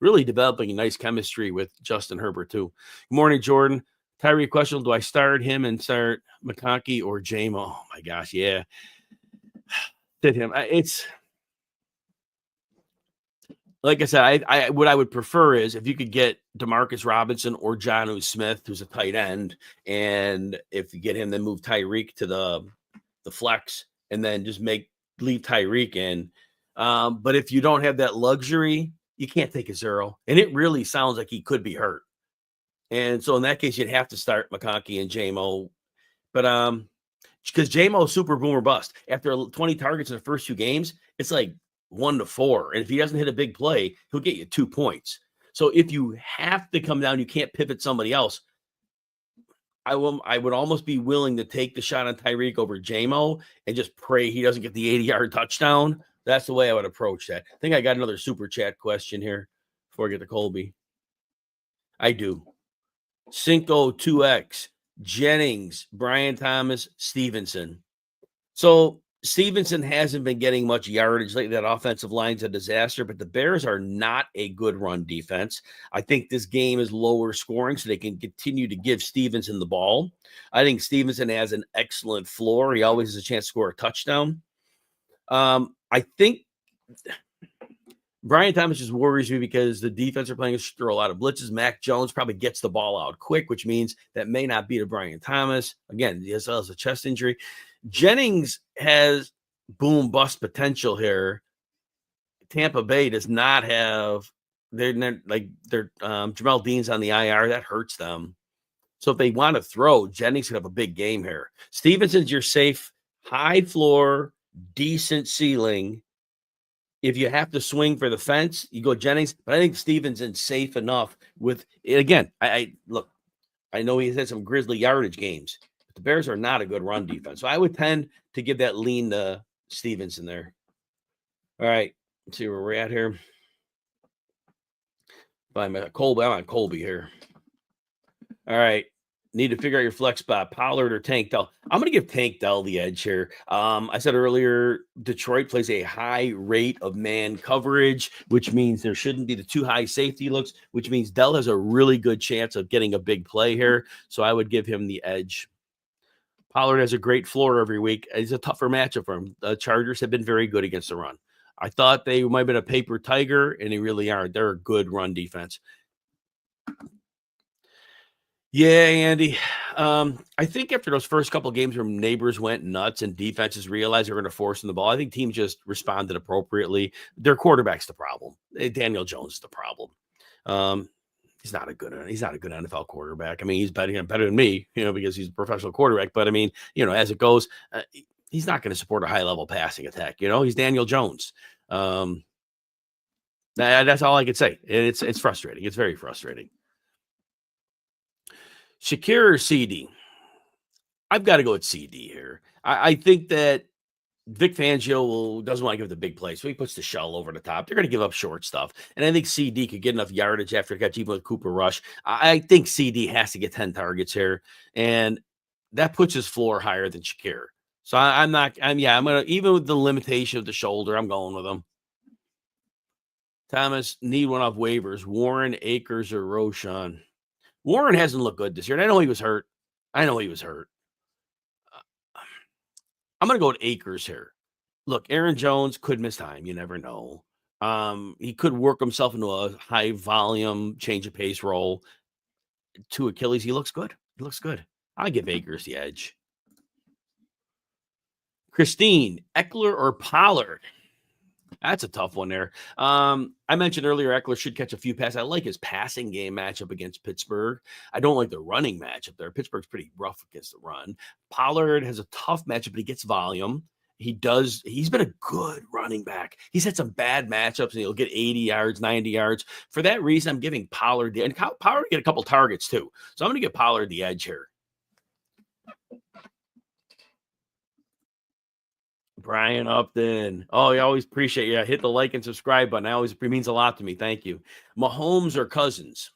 Really developing a nice chemistry with Justin Herbert too. Good morning, Jordan. Tyree, question, do I start him and start McConkey or Jamo? Oh my gosh, yeah. Did him. like I said, I what I would prefer is if you could get Demarcus Robinson or Jonnu Smith, who's a tight end, and if you get him, then move Tyreek to the flex, and then just leave Tyreek in. But if you don't have that luxury, you can't take a zero, and it really sounds like he could be hurt. And so in that case, you'd have to start McConkey and JMO. But because JMO's super boomer bust. After 20 targets in the first 2 games, it's like 1-4. And if he doesn't hit a big play, he'll get you 2 points. So if you have to come down, you can't pivot somebody else. I would almost be willing to take the shot on Tyreek over JMO and just pray he doesn't get the 80-yard touchdown. That's the way I would approach that. I think I got another super chat question here before I get to Colby. I do. Cinco 2X, Jennings, Brian Thomas, Stevenson. So Stevenson hasn't been getting much yardage lately. That offensive line's a disaster, but the Bears are not a good run defense. I think this game is lower scoring, so they can continue to give Stevenson the ball. I think Stevenson has an excellent floor. He always has a chance to score a touchdown. I think Brian Thomas just worries me because the defense are playing through a lot of blitzes. Mac Jones probably gets the ball out quick, which means that may not be to Brian Thomas. Again, he has a chest injury. Jennings has boom bust potential here. Tampa Bay does not have. They're Jamal Dean's on the IR. That hurts them. So if they want to throw, Jennings could have a big game here. Stevenson's your safe, high floor, decent ceiling. If you have to swing for the fence, you go Jennings. But I think Stevenson's safe enough with it. Again, I look, I know he's had some grisly yardage games, but the Bears are not a good run defense. So I would tend to give that lean to Stevenson there. All right. Let's see where we're at here. Colby. I'm on Colby here. All right. Need to figure out your flex spot, Pollard or Tank Dell. I'm going to give Tank Dell the edge here. I said earlier, Detroit plays a high rate of man coverage, which means there shouldn't be the too high safety looks, which means Dell has a really good chance of getting a big play here. So I would give him the edge. Pollard has a great floor every week. It's a tougher matchup for him. The Chargers have been very good against the run. I thought they might have been a paper tiger, and they really aren't. They're a good run defense. Yeah, Andy. I think after those first couple of games where neighbors went nuts and defenses realized they were going to force them the ball, I think teams just responded appropriately. Their quarterback's the problem. Daniel Jones is the problem. He's not a good NFL quarterback. I mean, he's better than me, because he's a professional quarterback. But I mean, as it goes, he's not going to support a high level passing attack. He's Daniel Jones. That's all I could say. It's frustrating. It's very frustrating. Shakir or CD? I've got to go with CD here. I think that Vic Fangio doesn't want to give the big play, so he puts the shell over the top. They're going to give up short stuff. And I think CD could get enough yardage after it got deep with Cooper Rush. I think CD has to get 10 targets here, and that puts his floor higher than Shakir. So I'm going to, even with the limitation of the shoulder, I'm going with him. Thomas, need one off waivers. Warren, Akers, or Roshan. Warren hasn't looked good this year, and I know he was hurt. I'm going to go with Akers here. Look, Aaron Jones could miss time. You never know. He could work himself into a high volume, change of pace role. To Achilles, he looks good. I give Akers the edge. Christine, Eckler or Pollard? That's a tough one there. I mentioned earlier Eckler should catch a few passes. I like his passing game matchup against Pittsburgh. I don't like the running matchup there. Pittsburgh's pretty rough against the run. Pollard has a tough matchup, but he gets volume. He's been a good running back. He's had some bad matchups, and he'll get 80 yards, 90 yards. For that reason, I'm giving Pollard and Pollard get a couple targets too. So I'm going to give Pollard the edge here. Brian Upton. Oh, I always appreciate you. Hit the like and subscribe button. It means a lot to me. Thank you. Mahomes or Cousins?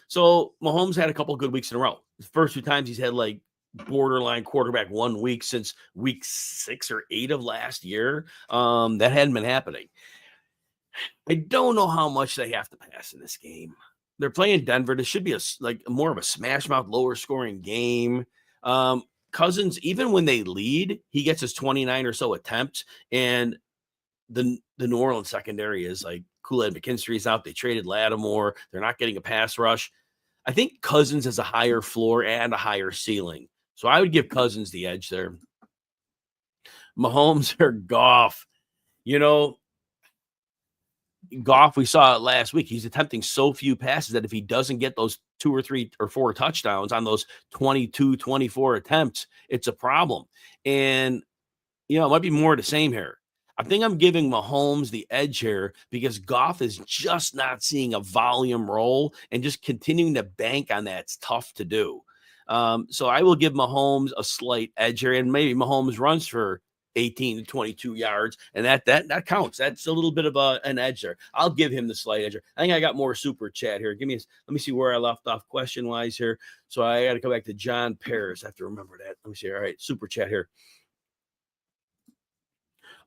So Mahomes had a couple good weeks in a row. The first 2 times he's had like borderline quarterback 1 week since week 6 or 8 of last year. That hadn't been happening. I don't know how much they have to pass in this game. They're playing Denver. This should be more of a smash mouth, lower scoring game. Cousins, even when they lead, he gets his 29 or so attempts, and the New Orleans secondary is like Kool-Aid McKinstry's out. They traded Lattimore. They're not getting a pass rush. I think Cousins has a higher floor and a higher ceiling. So I would give Cousins the edge there. Mahomes or Goff. Goff, we saw it last week. He's attempting so few passes that if he doesn't get those 2 or 3 or 4 touchdowns on those 22, 24 attempts, it's a problem. And, it might be more of the same here. I think I'm giving Mahomes the edge here because Goff is just not seeing a volume roll, and just continuing to bank on that's tough to do. So I will give Mahomes a slight edge here, and maybe Mahomes runs for 18 to 22 yards, and that counts. That's a little bit of an edge there. I'll give him the slight edge. I think I got more super chat here. Let me see where I left off question wise here. So I got to go back to John Paris. I have to remember that. Let me see. All right, super chat here.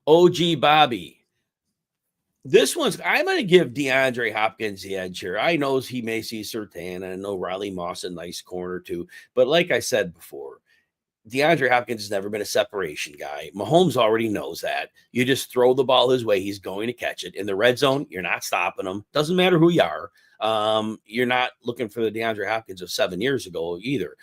OG Bobby. This one's, I'm going to give DeAndre Hopkins the edge here. I know he may see Surtain, and I know Riley Moss a nice corner too. But like I said before, DeAndre Hopkins has never been a separation guy. Mahomes already knows that. You just throw the ball his way, he's going to catch it. In the red zone, you're not stopping him. Doesn't matter who you are. You're not looking for the DeAndre Hopkins of 7 years ago either.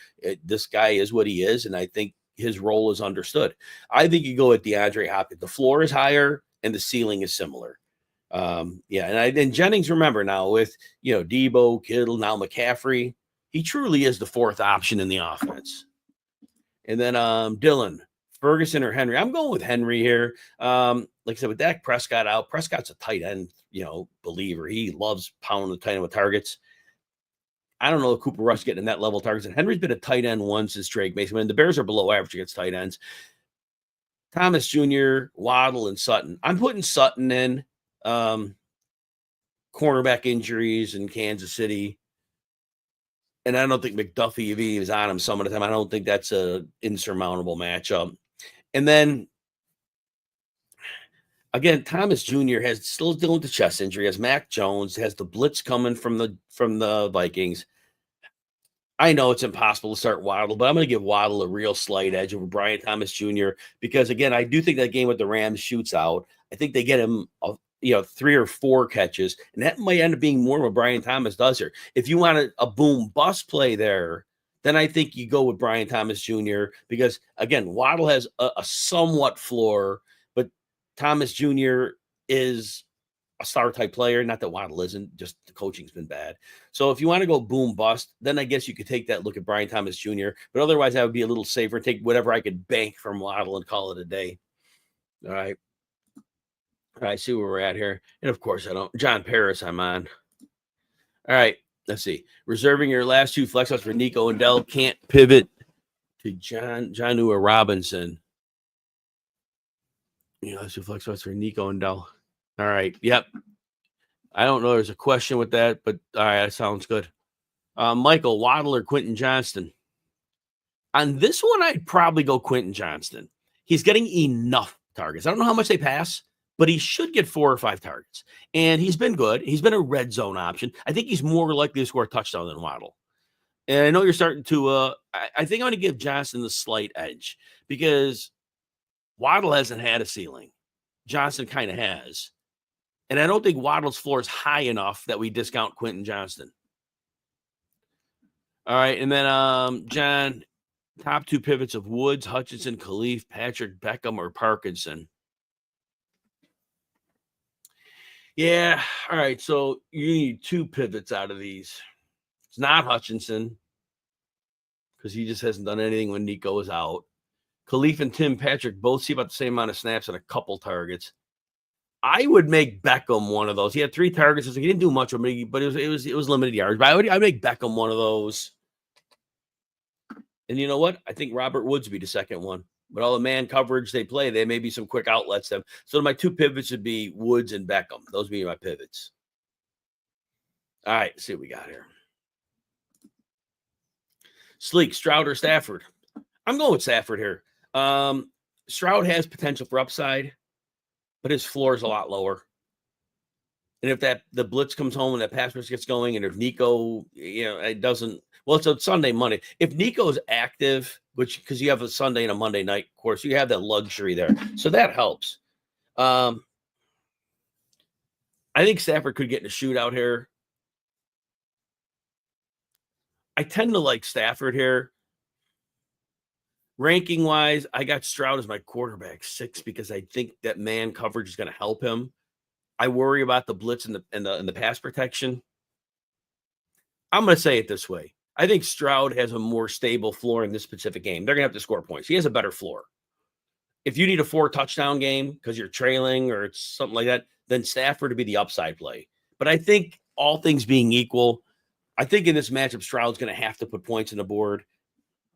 This guy is what he is, and I think his role is understood. I think you go with DeAndre Hopkins. The floor is higher, and the ceiling is similar. And Jennings, remember now with Debo, Kittle, now McCaffrey, he truly is the fourth option in the offense. And then Dylan, Ferguson or Henry. I'm going with Henry here. Like I said, with Dak Prescott out, Prescott's a tight end, believer. He loves pounding the tight end with targets. I don't know if Cooper Rush getting that level of targets. And Henry's been a tight end once since Drake Mason. I mean, the Bears are below average against tight ends. Thomas Jr., Waddle, and Sutton. I'm putting Sutton in. Cornerback injuries in Kansas City. And I don't think McDuffie, if he was on him some of the time, I don't think that's an insurmountable matchup. And then, again, Thomas Jr. has still dealing with the chest injury, has Mac Jones, has the blitz coming from the Vikings. I know it's impossible to start Waddle, but I'm going to give Waddle a real slight edge over Brian Thomas Jr. because, again, I do think that game with the Rams shoots out. I think they get him 3 or 4 catches, and that might end up being more what Brian Thomas does here. If you want a boom bust play there, then I think you go with Brian Thomas Jr. because, again, Waddle has a somewhat floor, but Thomas Jr. is a star type player. Not that Waddle isn't, just the coaching's been bad. So if you want to go boom bust, then I guess you could take that look at Brian Thomas Jr. But otherwise, I would be a little safer. Take whatever I could bank from Waddle and call it a day. All right. All right, see where we're at here. And of course, I don't. John Paris, I'm on. All right, let's see. Reserving your last 2 flex outs for Nico and Dell. Can't pivot to Jonnu Robinson. Last 2 flex outs for Nico and Dell. All right, yep. I don't know. There's a question with that, but all right, that sounds good. Michael Waddle or Quentin Johnston. On this one, I'd probably go Quentin Johnston. He's getting enough targets. I don't know how much they pass, but he should get 4 or 5 targets. And he's been good. He's been a red zone option. I think he's more likely to score a touchdown than Waddle. And I know you're starting to I think I'm going to give Johnston the slight edge because Waddle hasn't had a ceiling. Johnston kind of has. And I don't think Waddle's floor is high enough that we discount Quentin Johnston. All right. And then, John, top 2 pivots of Woods, Hutchinson, Khalif, Patrick, Beckham, or Parkinson. Yeah. All right. So you need 2 pivots out of these. It's not Hutchinson because he just hasn't done anything when Nico is out. Khalif and Tim Patrick both see about the same amount of snaps and a couple targets. I would make Beckham one of those. He had 3 targets. He didn't do much of it, but it was limited yards. But I'd make Beckham one of those. And you know what? I think Robert Woods would be the second one. With all the man coverage they play, there may be some quick outlets. So my 2 pivots would be Woods and Beckham. Those would be my pivots. All right, let's see what we got here. Sleek, Stroud, or Stafford? I'm going with Stafford here. Stroud has potential for upside, but his floor is a lot lower. And if the blitz comes home and that pass rush gets going, and if Nico, it doesn't. Well, it's a Sunday, Monday. If Nico's active, because you have a Sunday and a Monday night course, you have that luxury there. So that helps. I think Stafford could get in a shootout here. I tend to like Stafford here. Ranking wise, I got Stroud as my quarterback 6 because I think that man coverage is going to help him. I worry about the blitz and the pass protection. I'm going to say it this way. I think Stroud has a more stable floor in this specific game. They're going to have to score points. He has a better floor. If you need a 4-touchdown game because you're trailing or it's something like that, then Stafford to be the upside play. But I think all things being equal, I think in this matchup, Stroud's going to have to put points on the board.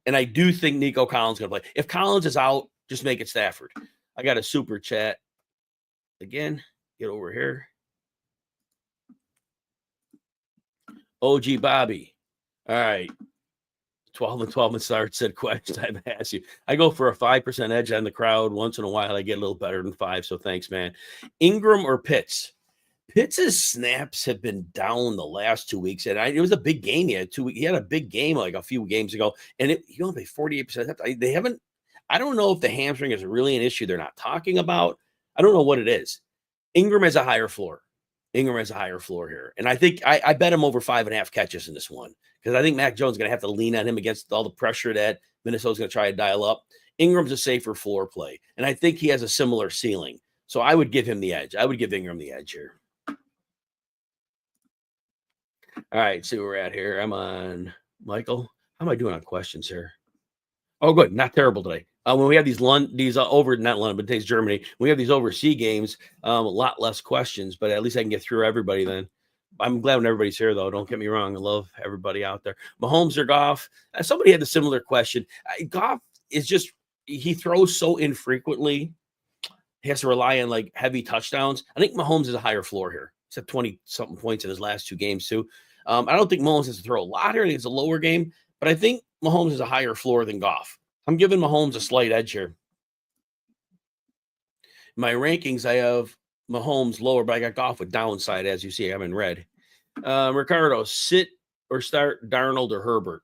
And I do think Nico Collins is going to play. If Collins is out, just make it Stafford. I got a super chat. Again, get over here. OG Bobby. All right. 12 and 12 and start said question. I've asked you. I go for a 5% edge on the crowd. Once in a while, I get a little better than 5. So thanks, man. Ingram or Pitts? Pitts' snaps have been down the last 2 weeks, and it was a big game. He had 2 weeks. He had a big game like a few games ago, and he only played 48%. They haven't. I don't know if the hamstring is really an issue they're not talking about. I don't know what it is. Ingram has a higher floor. Ingram has a higher floor here, and I think I bet him over 5.5 catches in this one because I think Mac Jones is going to have to lean on him against all the pressure that Minnesota's going to try to dial up. Ingram's a safer floor play, and I think he has a similar ceiling. So I would give him the edge. I would give Ingram the edge here. All right, see where we're at here. I'm on Michael. How am I doing on questions here? Oh, good. Not terrible today. When we have these over, not London, but today's Germany, we have these overseas games, a lot less questions, but at least I can get through everybody then. I'm glad when everybody's here, though. Don't get me wrong. I love everybody out there. Mahomes or Goff? Somebody had a similar question. Goff is just, he throws so infrequently. He has to rely on like heavy touchdowns. I think Mahomes is a higher floor here. He's had 20-something points in his last 2 games, too. I don't think Mahomes has to throw a lot here. I think it's a lower game, but I think Mahomes is a higher floor than Goff. I'm giving Mahomes a slight edge here. My rankings, I have Mahomes lower, but I got Goff with downside, as you see. I'm in red. Ricardo, sit or start Darnold or Herbert?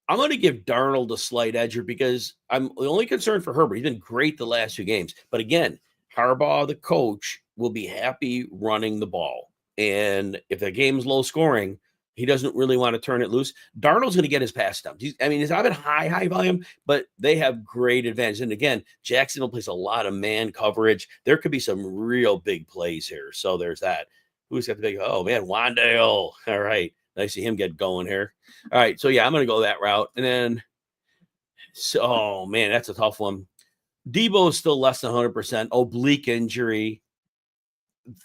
I'm going to give Darnold a slight edge here because I'm the only concern for Herbert. He's been great the last 2 games. But again, Harbaugh, the coach, will be happy running the ball. And if the game's low scoring, he doesn't really want to turn it loose. Darnold's going to get his pass attempts. He's not been high volume, but they have great advantage. And again, Jacksonville plays a lot of man coverage. There could be some real big plays here. So there's that. Who's got the big? Oh, man, Wandale. All right. Nice to see him get going here. All right. So, yeah, I'm going to go that route. And then, oh, man, that's a tough one. Debo is still less than 100%. Oblique injury.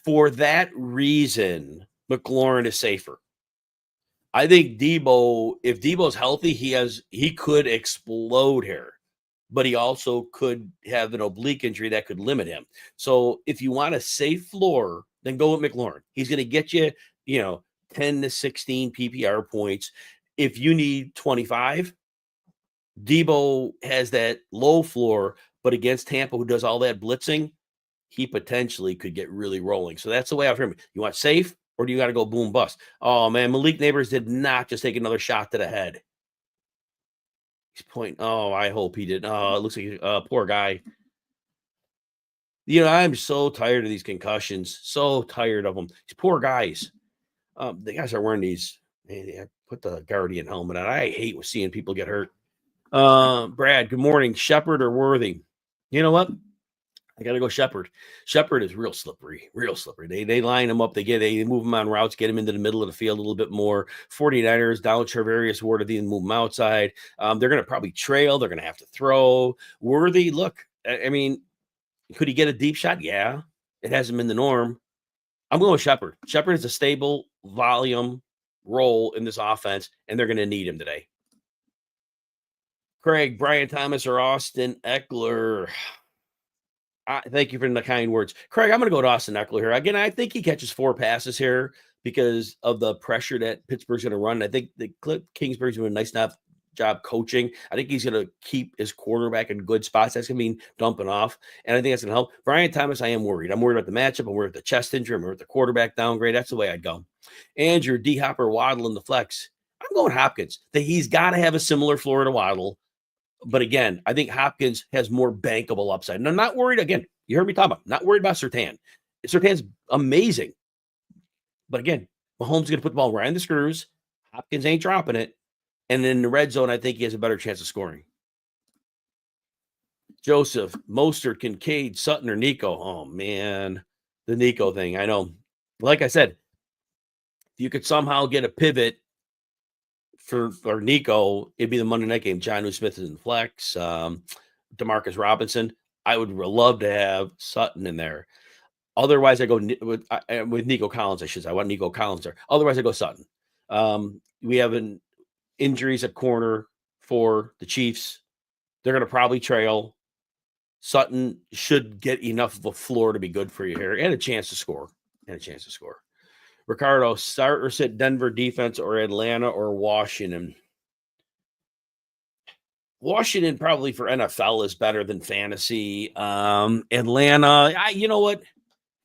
For that reason, McLaurin is safer. I think Debo, if Debo's healthy, he could explode here, but he also could have an oblique injury that could limit him. So if you want a safe floor, then go with McLaurin. He's going to get you, 10 to 16 PPR points. If you need 25, Debo has that low floor, but against Tampa, who does all that blitzing, he potentially could get really rolling. So that's the way I've heard him. You want safe, or do you got to go boom bust? Oh, man, Malik Neighbors did not just take another shot to the head. He's pointing. Oh, I hope he did. Oh, it looks like poor guy. I'm so tired of these concussions. So tired of them. These poor guys. The guys are wearing these. Man, put the Guardian helmet on. I hate seeing people get hurt. Brad, good morning. Shepard or Worthy? You know what? I got to go Shepard. Shepard is real slippery. They line him up. They move him on routes, get him into the middle of the field a little bit more. 49ers, down Charvarius Ward, they move him outside. They're going to probably trail. They're going to have to throw. Worthy, look, could he get a deep shot? Yeah. It hasn't been the norm. I'm going with Shepard. Shepard is a stable volume role in this offense, and they're going to need him today. Craig, Brian Thomas, or Austin Eckler? Thank you for the kind words. Craig, I'm going to go to Austin Eckler here. Again, I think he catches 4 passes here because of the pressure that Pittsburgh's going to run. I think Kingsbury's doing a nice enough job coaching. I think he's going to keep his quarterback in good spots. That's going to mean dumping off. And I think that's going to help. Brian Thomas, I am worried. I'm worried about the matchup. I'm worried about the chest injury. I'm worried about the quarterback downgrade. That's the way I'd go. Andrew, D-Hopper, Waddle in the flex. I'm going Hopkins. He's got to have a similar floor to Waddle. But again, I think Hopkins has more bankable upside. And I'm not worried. Again, you heard me talk about, not worried about Surtain. Surtain's amazing. But again, Mahomes is going to put the ball right in the screws. Hopkins ain't dropping it. And in the red zone, I think he has a better chance of scoring. Joseph, Mostert, Kincaid, Sutton, or Nico. Oh, man. The Nico thing. I know. Like I said, if you could somehow get a pivot for Nico, it'd be the Monday night game. Jonnu Smith is in flex. Demarcus Robinson. I would love to have Sutton in there. Otherwise, I go with Nico Collins, I should say. I want Nico Collins there. Otherwise, I go Sutton. We have injuries at corner for the Chiefs. They're going to probably trail. Sutton should get enough of a floor to be good for you here and a chance to score. Ricardo, start or sit Denver defense or Atlanta or Washington? Washington probably for NFL is better than fantasy. Atlanta, you know what?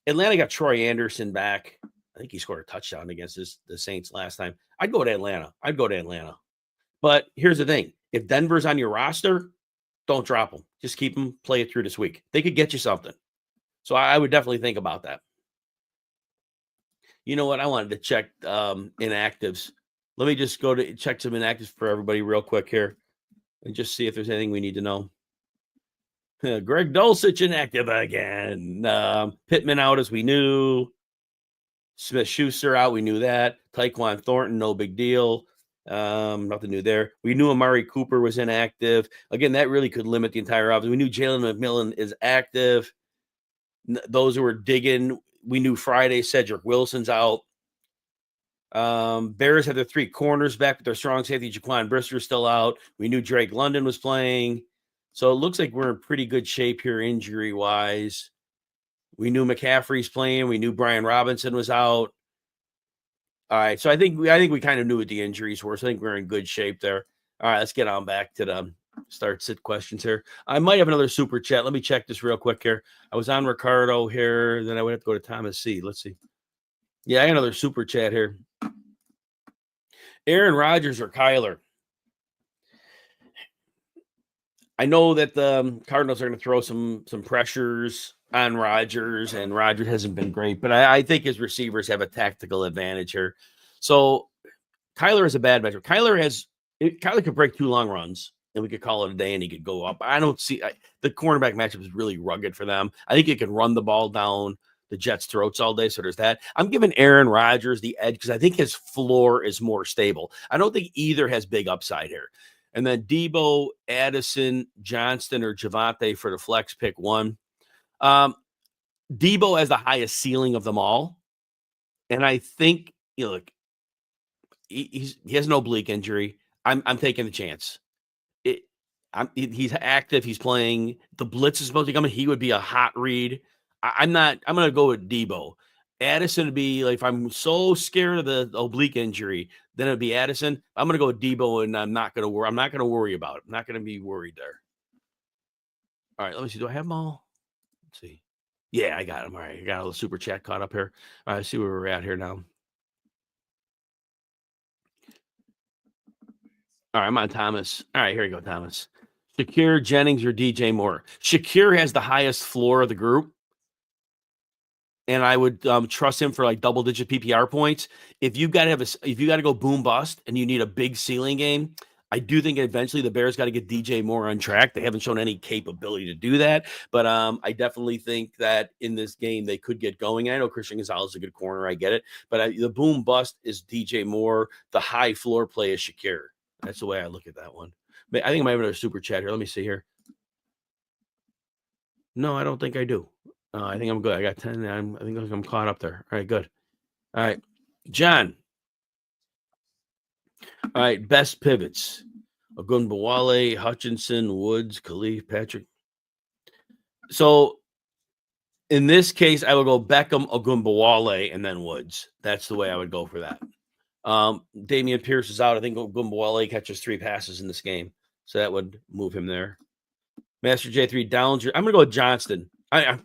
Atlanta got Troy Anderson back. I think he scored a touchdown against the Saints last time. I'd go to Atlanta. But here's the thing. If Denver's on your roster, don't drop them. Just keep them, play it through this week. They could get you something. So I would definitely think about that. You know what? I wanted to check inactives. Let me just go to check some inactives for everybody real quick here and just see if there's anything we need to know. Greg Dulcich inactive again. Pittman out as we knew. Smith-Schuster out. We knew that. Tyquan Thornton, no big deal. Nothing new there. We knew Amari Cooper was inactive. Again, that really could limit the entire offense. We knew Jalen McMillan is active. Those who were digging, we knew Friday Cedric Wilson's out. Bears had their 3 corners back with their strong safety. Jaquan Brister's still out. We knew Drake London was playing. So it looks like we're in pretty good shape here injury-wise. We knew McCaffrey's playing. We knew Brian Robinson was out. All right, so I think we kind of knew what the injuries were, so I think we're in good shape there. All right, let's get on back to the start sit questions here. I might have another super chat. Let me check this real quick here. I was on Ricardo here, then I would have to go to Thomas C. Let's see. Yeah, I got another super chat here. Aaron Rodgers or Kyler? I know that the Cardinals are going to throw some pressures on Rodgers, and Rodgers hasn't been great, but I think his receivers have a tactical advantage here. So Kyler is a bad matchup. Kyler could break 2 long runs, and we could call it a day, and he could go up. I don't see the cornerback matchup is really rugged for them. I think he can run the ball down the Jets' throats all day, so there's that. I'm giving Aaron Rodgers the edge because I think his floor is more stable. I don't think either has big upside here. And then Debo, Addison, Johnston, or Javonte for the flex pick 1. Debo has the highest ceiling of them all. And I think, look, he has an oblique injury. I'm taking the chance. He's active. He's playing. The blitz is supposed to be coming. He would be a hot read. I'm going to go with Debo. Addison would be like, if I'm so scared of the oblique injury, then it'd be Addison. I'm going to go with Debo, and I'm not going to worry about it. I'm not going to be worried there. All right, let me see. Do I have them all? Let's see. Yeah, I got them. All right, I got a little super chat caught up here. All right, let's see where we're at here now. All right, I'm on Thomas. All right, here you go, Thomas. Shakir, Jennings, or DJ Moore? Shakir has the highest floor of the group, and I would trust him for like double-digit PPR points. If you got to go boom bust, and you need a big ceiling game, I do think eventually the Bears got to get DJ Moore on track. They haven't shown any capability to do that, but I definitely think that in this game they could get going. And I know Christian Gonzalez is a good corner. I get it, but the boom bust is DJ Moore. The high floor play is Shakir. That's the way I look at that one. I think I might have another super chat here. Let me see here. No, I don't think I do. I think I'm good. I got 10. I think I'm caught up there. All right, good. All right, John. All right, best pivots. Ogunbowale, Hutchinson, Woods, Khalif, Patrick. So in this case, I would go Beckham, Ogunbowale, and then Woods. That's the way I would go for that. Damian Pierce is out. I think Ogunbowale catches 3 passes in this game, so that would move him there. Master J3 Downs. I'm going to go with Johnston. I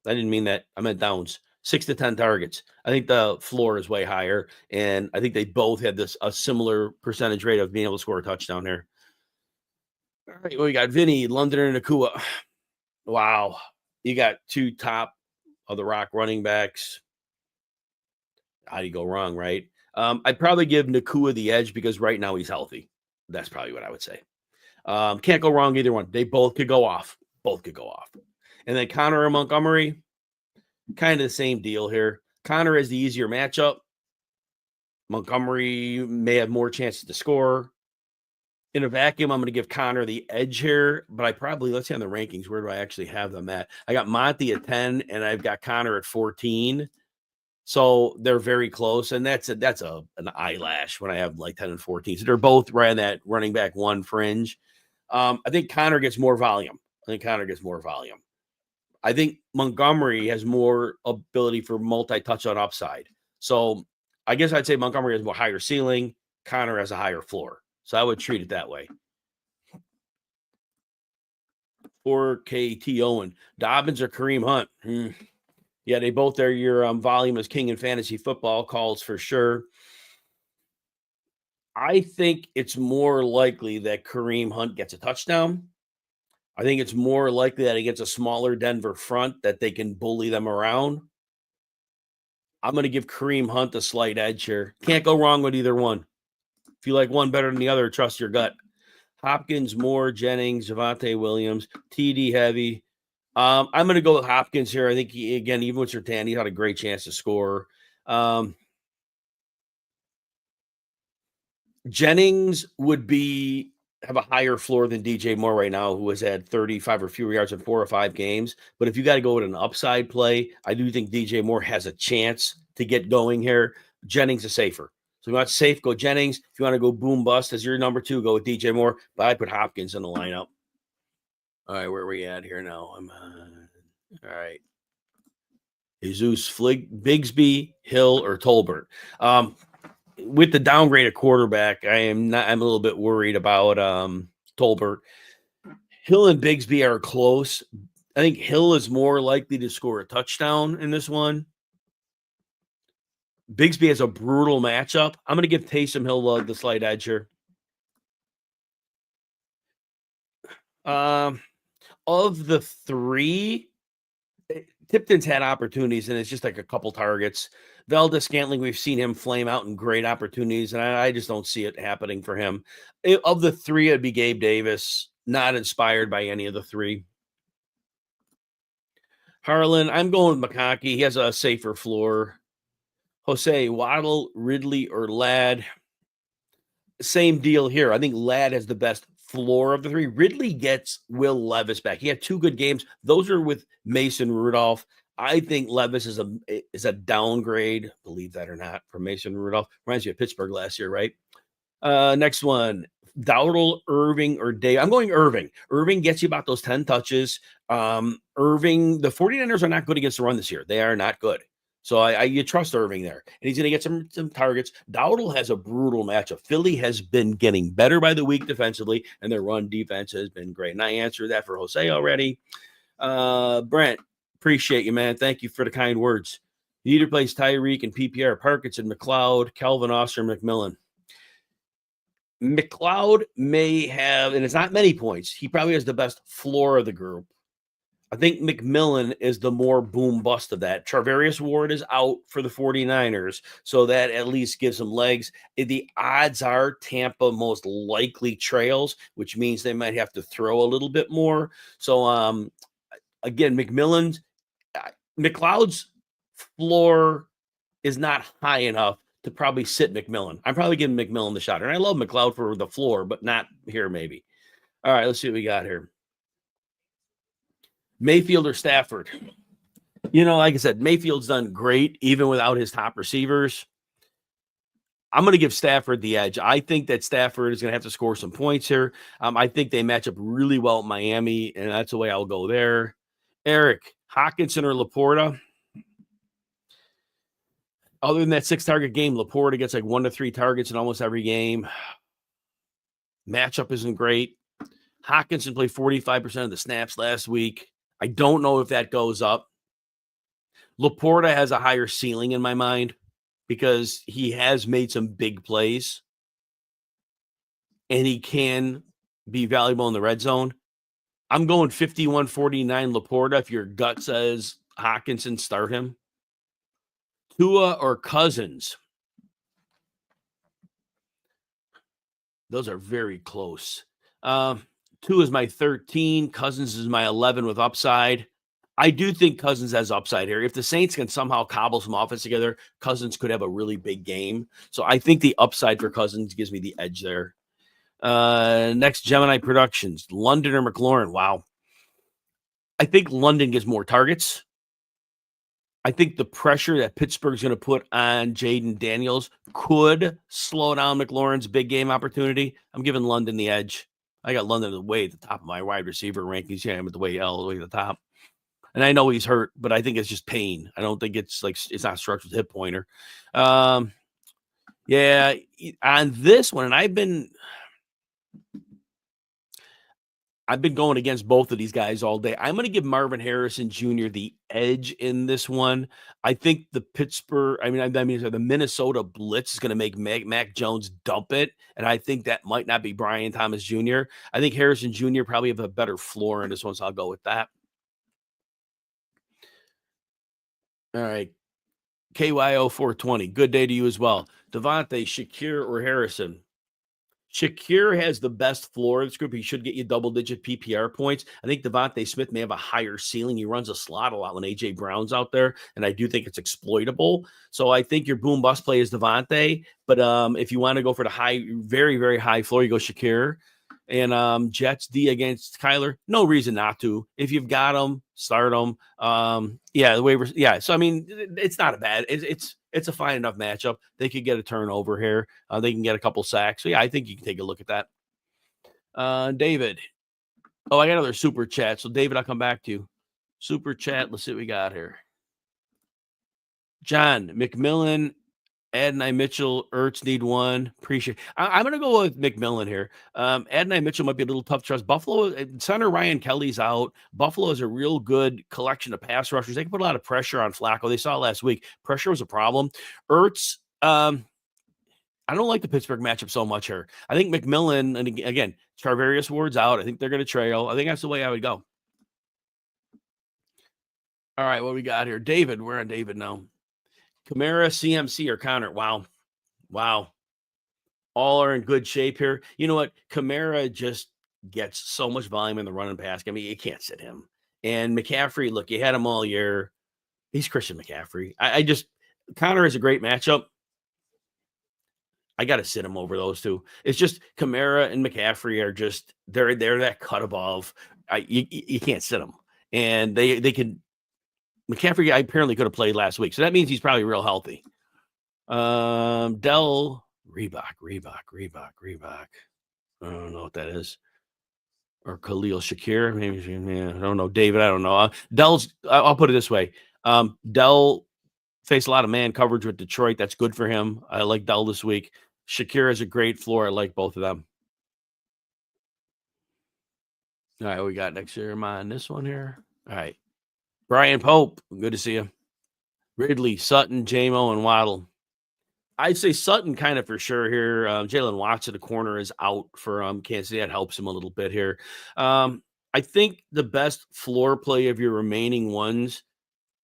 didn't mean that. I meant Downs. 6 to 10 targets. I think the floor is way higher, and I think they both had a similar percentage rate of being able to score a touchdown here. All right, well, we got Vinny, London, and Nakua. Wow, you got 2 top of the Rock running backs. How do you go wrong, right? I'd probably give Nakua the edge because right now he's healthy. That's probably what I would say. Can't go wrong either one. They both could go off. Both could go off. And then Connor and Montgomery, kind of the same deal here. Connor has the easier matchup. Montgomery may have more chances to score. In a vacuum, I'm going to give Connor the edge here, but I probably, let's see on the rankings, where do I actually have them at? I got Monty at 10, and I've got Connor at 14. So they're very close, and that's an eyelash when I have like 10 and 14. So they're both right on that running back one fringe. I think Connor gets more volume. I think Montgomery has more ability for multi-touchdown upside. So I guess I'd say Montgomery has more higher ceiling. Connor has a higher floor. So I would treat it that way. 4KT Owen. Dobbins or Kareem Hunt? Yeah, they both are your volume as king in fantasy football calls for sure. I think it's more likely that Kareem Hunt gets a touchdown. I think it's more likely that he gets a smaller Denver front that they can bully them around. I'm going to give Kareem Hunt a slight edge here. Can't go wrong with either one. If you like one better than the other, trust your gut. Hopkins, Moore, Jennings, Javonte Williams, TD heavy. I'm going to go with Hopkins here. I think, again, even with Surtain, he had a great chance to score. Jennings would have a higher floor than DJ Moore right now, who has had 35 or fewer yards in 4 or 5 games. But if you got to go with an upside play, I do think DJ Moore has a chance to get going here. Jennings is safer. So if you want safe, go Jennings. If you want to go boom bust as your number 2, go with DJ Moore. But I put Hopkins in the lineup. All right, where are we at here now? All right. Jesus, Bigsby, Hill, or Tolbert. With the downgrade at quarterback, I'm a little bit worried about Tolbert. Hill and Bigsby are close. I think Hill is more likely to score a touchdown in this one. Bigsby has a brutal matchup. I'm going to give Taysom Hill the slight edge here. Of the 3, Tipton's had opportunities, and it's just like a couple targets. Valdes-Scantling, we've seen him flame out in great opportunities, and I just don't see it happening for him. Of the 3, it'd be Gabe Davis, not inspired by any of the 3. Harlan, I'm going with McConkey. He has a safer floor. Jose, Waddle, Ridley, or Ladd. Same deal here. I think Ladd has the best floor of the 3. Ridley gets Will Levis back. He had 2 good games. Those are with Mason Rudolph. I think Levis is a downgrade, believe that or not, from Mason Rudolph. Reminds you of Pittsburgh last year, right? Next one, Dowdle, Irving, or Day. I'm going Irving. Irving gets you about those 10 touches. Irving, the 49ers are not good against the run this year. They are not good. So you trust Irving there. And he's going to get some targets. Dowdle has a brutal matchup. Philly has been getting better by the week defensively, and their run defense has been great. And I answered that for Jose already. Brent, appreciate you, man. Thank you for the kind words. You either plays Tyreek and PPR, Parkinson, McLeod, Calvin Austin, McMillan. McLeod may have, and it's not many points. He probably has the best floor of the group. I think McMillan is the more boom bust of that. Charvarius Ward is out for the 49ers, so that at least gives them legs. The odds are Tampa most likely trails, which means they might have to throw a little bit more. So, again, McLeod's floor is not high enough to probably sit McMillan. I'm probably giving McMillan the shot. And I love McLeod for the floor, but not here maybe. All right, let's see what we got here. Mayfield or Stafford? Like I said, Mayfield's done great even without his top receivers. I'm going to give Stafford the edge. I think that Stafford is going to have to score some points here. I think they match up really well at Miami, and that's the way I'll go there. Eric, Hockenson or Laporta? Other than that 6-target game, Laporta gets like 1 to 3 targets in almost every game. Matchup isn't great. Hockenson played 45% of the snaps last week. I don't know if that goes up. Laporta has a higher ceiling in my mind because he has made some big plays and he can be valuable in the red zone. I'm going 51-49 Laporta if your gut says Hawkinson, start him. Tua or Cousins? Those are very close. 2 is my 13. Cousins is my 11 with upside. I do think Cousins has upside here. If the Saints can somehow cobble some offense together, Cousins could have a really big game. So I think the upside for Cousins gives me the edge there. Next, Gemini Productions, London or McLaurin. Wow. I think London gets more targets. I think the pressure that Pittsburgh's going to put on Jaden Daniels could slow down McLaurin's big game opportunity. I'm giving London the edge. I got London way at the top of my wide receiver rankings. Yeah, I'm at the way at the top. And I know he's hurt, but I think it's just pain. I don't think it's not structured hip pointer. Yeah, on this one, and I've been going against both of these guys all day. I'm going to give Marvin Harrison Jr. the edge in this one. I think the the Minnesota blitz is going to make Mac Jones dump it, and I think that might not be Brian Thomas Jr. I think Harrison Jr. probably have a better floor in this one, so I'll go with that. All right. KYO 420. Good day to you as well. Devontae, Shakir, or Harrison? Shakir has the best floor of this group. He should get you double-digit PPR points. I think Devontae Smith may have a higher ceiling. He runs a slot a lot when A.J. Brown's out there, and I do think it's exploitable. So I think your boom-bust play is Devontae. But if you want to go for the high, very, very high floor, you go Shakir. And Jets D against Kyler, no reason not to. If you've got them, start them. Yeah, the waivers. Yeah, so I mean, it's not a bad. It's a fine enough matchup. They could get a turnover here. They can get a couple sacks. So yeah, I think you can take a look at that. David. Oh, I got another super chat. So David, I'll come back to you. Super chat. Let's see what we got here. John McMillan. Adonai Mitchell, Ertz need one. Appreciate. I'm going to go with McMillan here. Adonai Mitchell might be a little tough to trust. Buffalo center Ryan Kelly's out. Buffalo is a real good collection of pass rushers. They can put a lot of pressure on Flacco. They saw last week. Pressure was a problem. Ertz. I don't like the Pittsburgh matchup so much here. I think McMillan, and again, Charvarius Ward's out. I think they're going to trail. I think that's the way I would go. All right, what we got here? David. We're on David now. Kamara, CMC, or Connor. Wow. All are in good shape here. You know what? Kamara just gets so much volume in the run and pass. I mean, you can't sit him. And McCaffrey, look, you had him all year. He's Christian McCaffrey. Connor is a great matchup. I got to sit him over those two. It's just Kamara and McCaffrey are just, they're that cut above. You can't sit them. And they can. McCaffrey apparently could have played last week, so that means he's probably real healthy. Dell Reebok. I don't know what that is. Or Khalil Shakir, maybe. Yeah, I don't know. David, I don't know. Dell's. I'll put it this way. Dell faced a lot of man coverage with Detroit. That's good for him. I like Dell this week. Shakir has a great floor. I like both of them. All right, we got next year on this one here. All right. Brian Pope, good to see you. Ridley, Sutton, J-Mo, and Waddle. I'd say Sutton kind of for sure here. Jalen Watts at the corner is out for Kansas City. That helps him a little bit here. I think the best floor play of your remaining ones,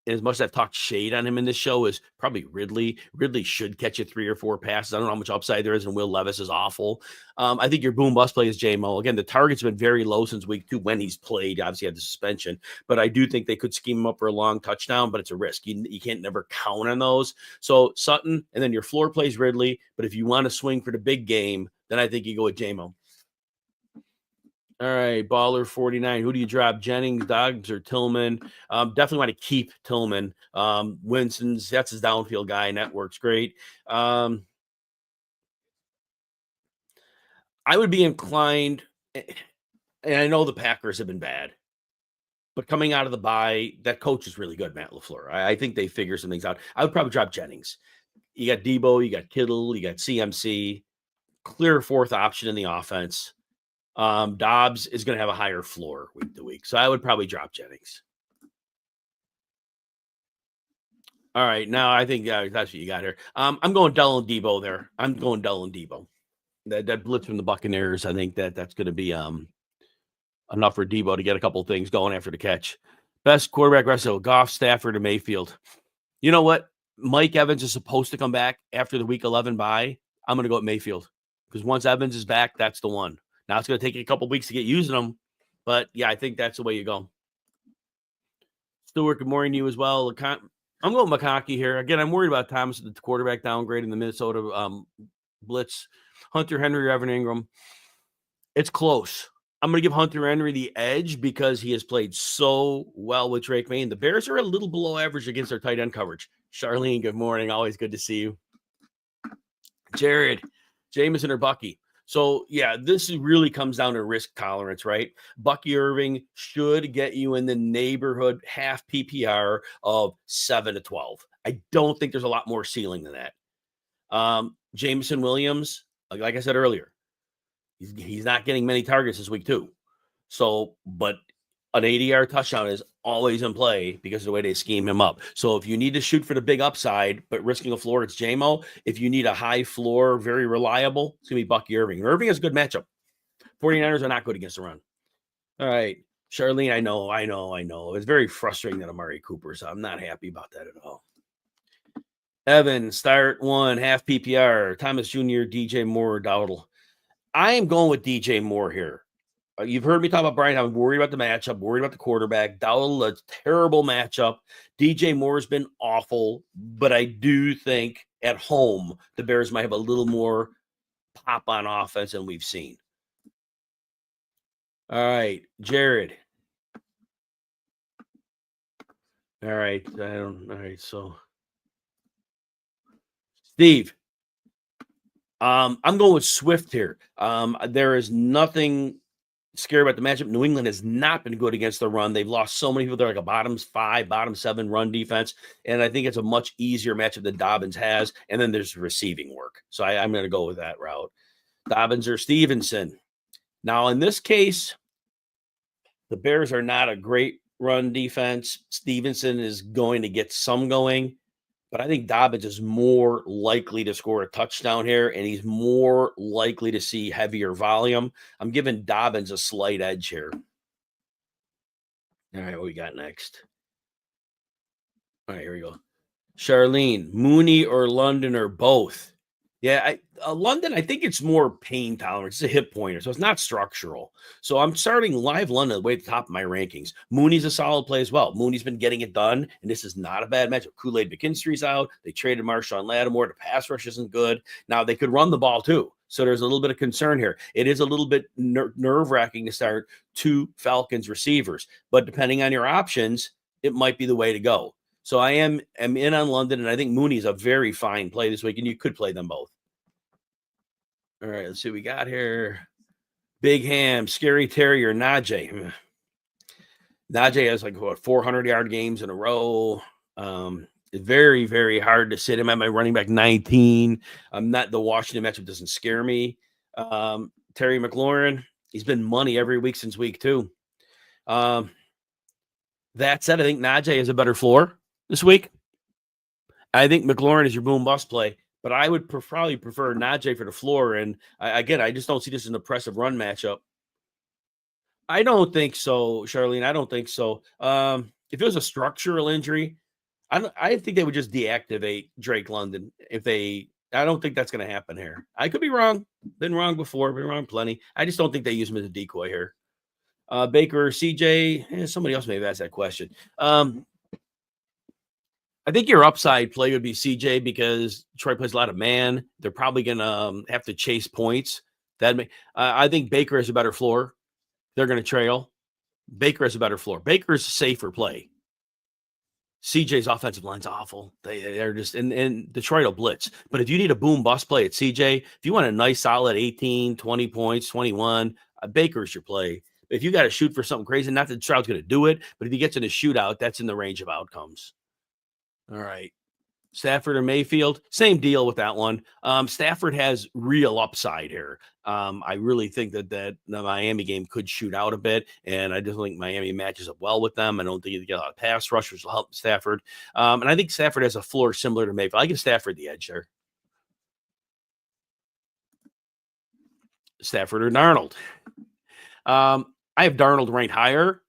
as much as I've talked shade on him in this show, is probably Ridley. Ridley should catch you 3 or 4 passes. I don't know how much upside there is, and Will Levis is awful. I think your boom bust play is J-Mo. Again, the target's been very low since week 2 when he's played. Obviously, had the suspension, but I do think they could scheme him up for a long touchdown, but it's a risk. You can't never count on those. So Sutton, and then your floor plays Ridley. But if you want to swing for the big game, then I think you go with J-Mo. All right, Baller 49. Who do you drop? Jennings, Dobbs, or Tillman? Definitely want to keep Tillman. Winston's, that's his downfield guy, and that works great. I would be inclined, and I know the Packers have been bad, but coming out of the bye, that coach is really good, Matt LaFleur. I think they figure some things out. I would probably drop Jennings. You got Debo, you got Kittle, you got CMC, clear 4th option in the offense. Dobbs is going to have a higher floor week to week. So I would probably drop Jennings. All right. Now I think that's what you got here. I'm going Dell and Debo there. I'm going Dell and Debo. That blitz from the Buccaneers, I think that's going to be enough for Debo to get a couple things going after the catch. Best quarterback wrestle, Goff, Stafford, or Mayfield. You know what? Mike Evans is supposed to come back after the week 11 bye. I'm going to go with Mayfield because once Evans is back, that's the one. Now it's going to take a couple weeks to get using them, but yeah, I think that's the way you go. Stuart, good morning to you as well. I'm going McConkey here. Again, I'm worried about Thomas, the quarterback downgrade in the Minnesota blitz. Hunter Henry or Evan Ingram. It's close. I'm going to give Hunter Henry the edge because he has played so well with Drake May. The Bears are a little below average against their tight end coverage. Charlene, good morning. Always good to see you. Jared, Jameson or Bucky. So, yeah, this really comes down to risk tolerance, right? Bucky Irving should get you in the neighborhood half PPR of 7 to 12. I don't think there's a lot more ceiling than that. Jameson Williams, like I said earlier, he's not getting many targets this week too. So, but an 80-yard touchdown is always in play because of the way they scheme him up. So if you need to shoot for the big upside, but risking a floor, it's JMO. If you need a high floor, very reliable, it's going to be Bucky Irving. Irving has a good matchup. 49ers are not good against the run. All right. Charlene, I know. It's very frustrating that Amari Cooper, so I'm not happy about that at all. Evan, start 1, half PPR. Thomas Jr., DJ Moore, Dowdle. I am going with DJ Moore here. You've heard me talk about Brian. I'm worried about the matchup, worried about the quarterback. Dowdle, a terrible matchup. DJ Moore's been awful, but I do think at home the Bears might have a little more pop on offense than we've seen. All right, Jared. All right, so Steve. I'm going with Swift here. There is nothing scary about the matchup. New England has not been good against the run. They've lost so many people. They're like a bottom 5, bottom 7 run defense. And I think it's a much easier matchup than Dobbins has. And then there's receiving work. So I'm going to go with that route. Dobbins or Stevenson. Now, in this case, the Bears are not a great run defense. Stevenson is going to get some going. But I think Dobbins is more likely to score a touchdown here, and he's more likely to see heavier volume. I'm giving Dobbins a slight edge here. All right, what we got next? All right, here we go. Charlene, Mooney or London or both? Yeah, London, I think it's more pain tolerance. It's a hip pointer, so it's not structural. So I'm starting live London way at the top of my rankings. Mooney's a solid play as well. Mooney's been getting it done, and this is not a bad matchup. Kool-Aid McKinstry's out. They traded Marshawn Lattimore. The pass rush isn't good. Now, they could run the ball too, so there's a little bit of concern here. It is a little bit nerve-wracking to start 2 Falcons receivers, but depending on your options, it might be the way to go. So I am in on London, and I think Mooney's a very fine play this week, and you could play them both. All right, let's see what we got here. Big Ham, Scary Terry, or Najee. Najee has like 400-yard games in a row. It's very, very hard to sit him at my running back 19. The Washington matchup doesn't scare me. Terry McLaurin, he's been money every week since week 2. That said, I think Najee has a better floor this week. I think McLaurin is your boom bust play, but I would probably prefer Najee for the floor. And I just don't see this as an impressive run matchup. I don't think so, Charlene. I don't think so. If it was a structural injury, I think they would just deactivate Drake London. I don't think that's going to happen here. I could be wrong. Been wrong before. Been wrong plenty. I just don't think they use him as a decoy here. Baker or CJ, somebody else may have asked that question. I think your upside play would be CJ because Detroit plays a lot of man. They're probably going to have to chase points. I think Baker has a better floor. They're going to trail. Baker has a better floor. Baker's a safer play. CJ's offensive line's awful. They're just and Detroit will blitz. But if you need a boom bust play at CJ, if you want a nice solid 18, 20 points, 21, Baker's your play. If you got to shoot for something crazy, not that Stroud's going to do it, but if he gets in a shootout, that's in the range of outcomes. All right. Stafford or Mayfield, same deal with that one. Stafford has real upside here. I really think that the Miami game could shoot out a bit, and I just think Miami matches up well with them. I don't think you get a lot of pass rushers will help Stafford. And I think Stafford has a floor similar to Mayfield. I give Stafford the edge there. Stafford or Darnold. I have Darnold ranked higher.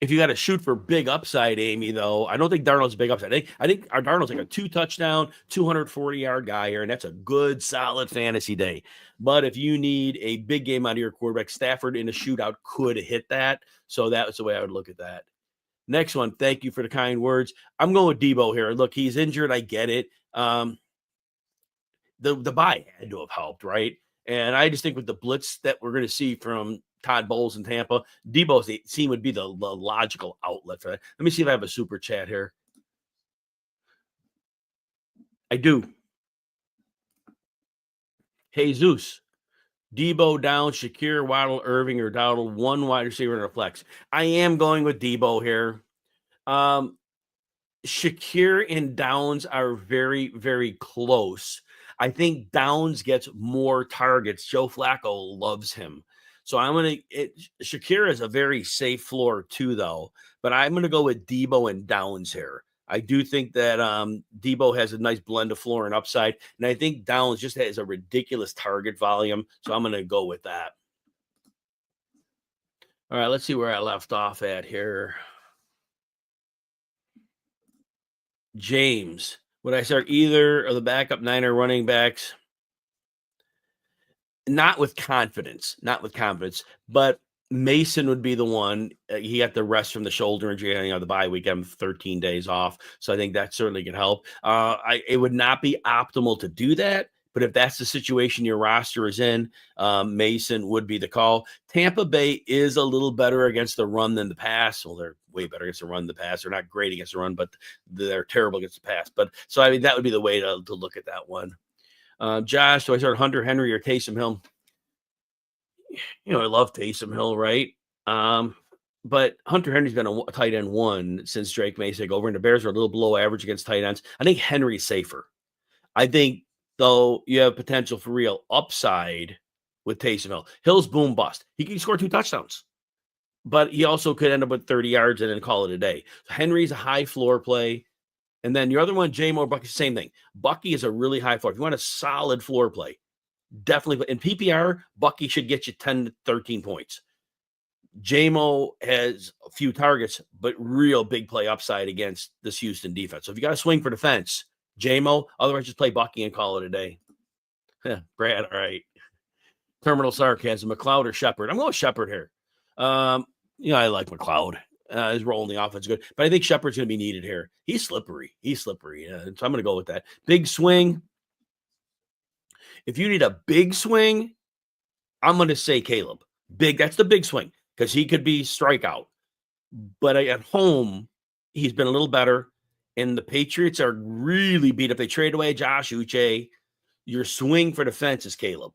if you got to shoot for big upside, Amy, though, I don't think Darnold's a big upside. I think our Darnold's like a 2-touchdown, 240-yard guy here, and that's a good, solid fantasy day. But if you need a big game out of your quarterback, Stafford in a shootout could hit that. So that's the way I would look at that. Next one. Thank you for the kind words. I'm going with Debo here. Look, he's injured. I get it. The bye had to have helped, right? And I just think with the blitz that we're going to see from Todd Bowles in Tampa, Debo's team would be the logical outlet for that. Let me see if I have a super chat here. I do. Jesus, Debo down, Shakir, Waddle, Irving, or Dowdle, one wide receiver in a flex. I am going with Debo here. Shakir and Downs are very, very close. I think Downs gets more targets. Joe Flacco loves him. So I'm going to – Shakir is a very safe floor too, though. But I'm going to go with Debo and Downs here. I do think that Debo has a nice blend of floor and upside. And I think Downs just has a ridiculous target volume. So I'm going to go with that. All right, let's see where I left off at here. James, would I start either of the backup Niner running backs? Not with confidence, but Mason would be the one. He got the rest from the shoulder injury, the bye week, 13 days off. So I think that certainly can help. It would not be optimal to do that, but if that's the situation your roster is in, Mason would be the call. Tampa Bay is a little better against the run than the pass. Well, they're way better against the run than the pass. They're not great against the run, but they're terrible against the pass. But so, I mean, that would be the way to look at that one. Josh, do I start Hunter Henry or Taysom Hill? I love Taysom Hill, right? But Hunter Henry's been a tight end one since Drake May took over, and the Bears are a little below average against tight ends. I think Henry's safer. I think, though, you have potential for real upside with Taysom Hill. Hill's boom bust. He can score 2 touchdowns, but he also could end up with 30 yards and then call it a day. So Henry's a high floor play. And then your other one, J-Mo, Bucky, same thing. Bucky is a really high floor. If you want a solid floor play, definitely. In PPR, Bucky should get you 10 to 13 points. J-Mo has a few targets, but real big play upside against this Houston defense. So if you got to swing for the fence, J-Mo, otherwise just play Bucky and call it a day. Brad, all right. Terminal sarcasm, McLeod or Shepard? I'm going with Shepard here. I like McLeod. His role in the offense is good, but I think Shepard's going to be needed here. He's slippery. So I'm going to go with that. Big swing. If you need a big swing, I'm going to say Caleb. Big, that's the big swing because he could be strikeout. But at home, he's been a little better, and the Patriots are really beat up. They trade away Josh Uche. Your swing for the fence is Caleb.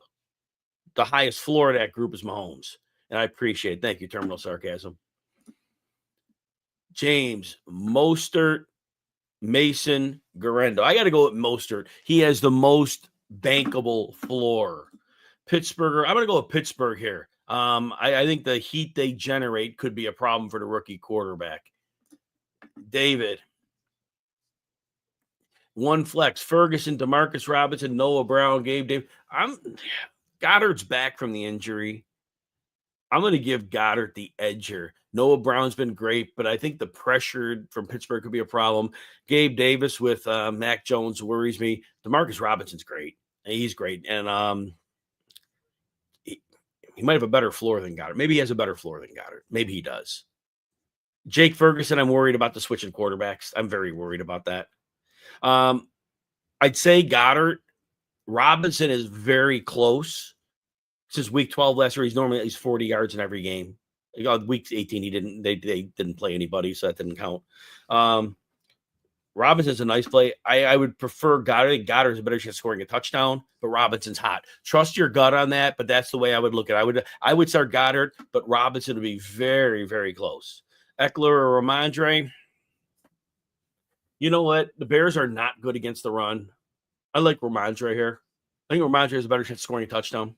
The highest floor of that group is Mahomes, and I appreciate it. Thank you, Terminal Sarcasm. James, Mostert, Mason, Garendo. I got to go with Mostert. He has the most bankable floor. Pittsburgh, I'm going to go with Pittsburgh here. I think the heat they generate could be a problem for the rookie quarterback. David. One flex. Ferguson, DeMarcus Robinson, Noah Brown, Gabe Davis. Goddard's back from the injury. I'm going to give Goddard the edge here. Noah Brown's been great, but I think the pressure from Pittsburgh could be a problem. Gabe Davis with Mac Jones worries me. DeMarcus Robinson's great. He's great. And he might have a better floor than Goddard. Maybe he has a better floor than Goddard. Maybe he does. Jake Ferguson, I'm worried about the switching quarterbacks. I'm very worried about that. I'd say Goddard. Robinson is very close. Since week 12 last year, he's normally at least 40 yards in every game. Week 18, they didn't play anybody, so that didn't count. Robinson's a nice play. I would prefer Goddard. Goddard's a better chance of scoring a touchdown, but Robinson's hot. Trust your gut on that, but that's the way I would look at it. I would start Goddard, but Robinson would be very, very close. Eckler or Ramondre. You know what? The Bears are not good against the run. I like Ramondre here. I think Ramondre has a better chance of scoring a touchdown.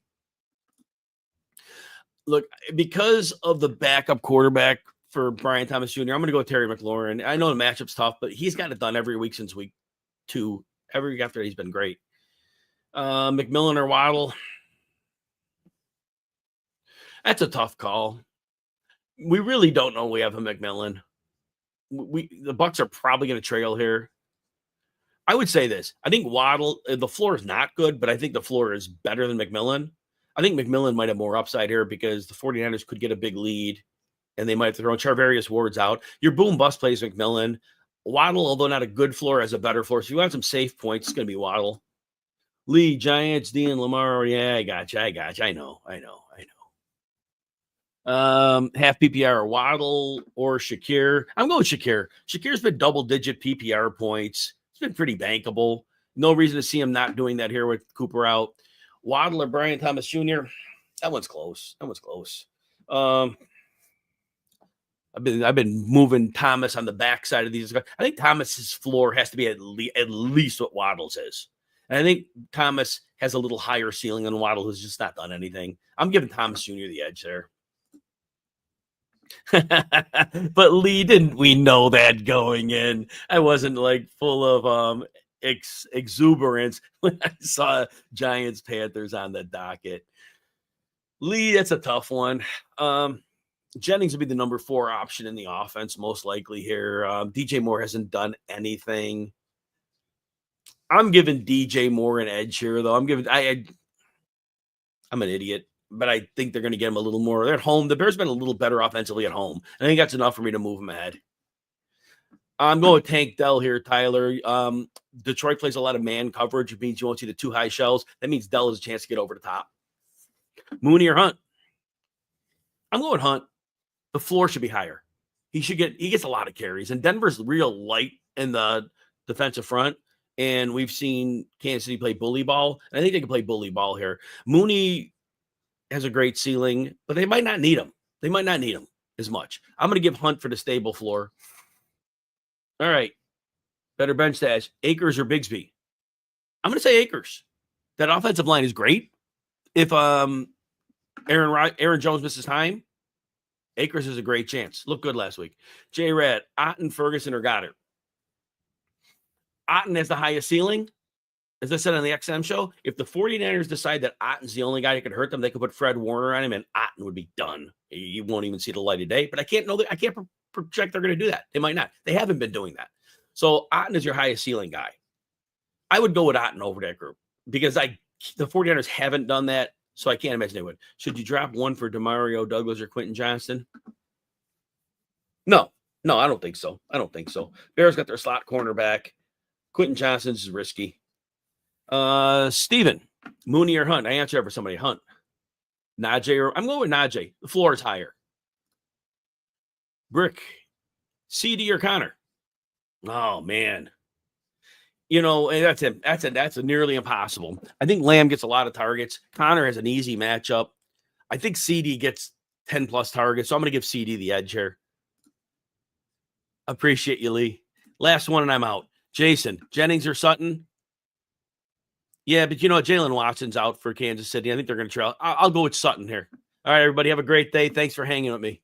Look, because of the backup quarterback for Brian Thomas Jr., I'm going to go with Terry McLaurin. I know the matchup's tough, but he's got it done every week since week 2. Every week after that, he's been great. McMillan or Waddle. That's a tough call. We really don't know. We have a McMillan. The Bucks are probably going to trail here. I would say this. I think Waddle, the floor is not good, but I think the floor is better than McMillan. I think McMillan might have more upside here because the 49ers could get a big lead and they might have to throw Charvarius Ward's out. Your boom bust plays McMillan. Waddle, although not a good floor, has a better floor. So if you want some safe points, it's going to be Waddle. Lee, Giants, Dean, Lamar. Yeah, I got you. I know. Half PPR or Waddle or Shakir. I'm going with Shakir. Shakir's been double-digit PPR points. It's been pretty bankable. No reason to see him not doing that here with Cooper out. Waddle or Brian Thomas Jr. That one's close. I've been moving Thomas on the backside of these guys. I think Thomas's floor has to be at least what Waddle's is. And I think Thomas has a little higher ceiling than Waddle, who's just not done anything. I'm giving Thomas Jr. the edge there. But Lee, didn't we know that going in? I wasn't like full of exuberance when I saw Giants Panthers on the docket. Lee, that's a tough one. Jennings would be the number 4 option in the offense, most likely here. DJ Moore hasn't done anything. I'm giving DJ Moore an edge here, though. I'm an idiot, but I think they're going to get him a little more. They're at home. The Bears have been a little better offensively at home. I think that's enough for me to move them ahead. I'm going with Tank Dell here, Tyler. Detroit plays a lot of man coverage. It means you won't see the 2 high shells. That means Dell has a chance to get over the top. Mooney or Hunt? I'm going Hunt. The floor should be higher. He gets a lot of carries. And Denver's real light in the defensive front. And we've seen Kansas City play bully ball. And I think they can play bully ball here. Mooney has a great ceiling, but they might not need him. They might not need him as much. I'm going to give Hunt for the stable floor. All right. Better bench stash. Akers or Bigsby? I'm going to say Akers. That offensive line is great. If Aaron Jones misses time, Akers has a great chance. Looked good last week. J-Rad, Otten, Ferguson, or Goddard? Otten has the highest ceiling. As I said on the XM show, if the 49ers decide that Otten's the only guy who could hurt them, they could put Fred Warner on him and Otten would be done. You won't even see the light of day. But I can't project they're going to do that. They might not. They haven't been doing that. So Otten is your highest ceiling guy. I would go with Otten over that group because the 49ers haven't done that. So I can't imagine they would. Should you drop one for DeMario Douglas or Quentin Johnston? No, I don't think so. Bears got their slot cornerback. Quentin Johnston's is risky. Steven, Mooney or Hunt? I answer for somebody. Hunt. Najee I'm going with Najee. The floor is higher. Brick, CD or Connor? Oh, man. That's him. That's a nearly impossible. I think Lamb gets a lot of targets. Connor has an easy matchup. I think CD gets 10 plus targets. So I'm going to give CD the edge here. Appreciate you, Lee. Last one and I'm out. Jason, Jennings or Sutton? Yeah, but Jalen Watson's out for Kansas City. I think they're going to trail. I'll go with Sutton here. All right, everybody, have a great day. Thanks for hanging with me.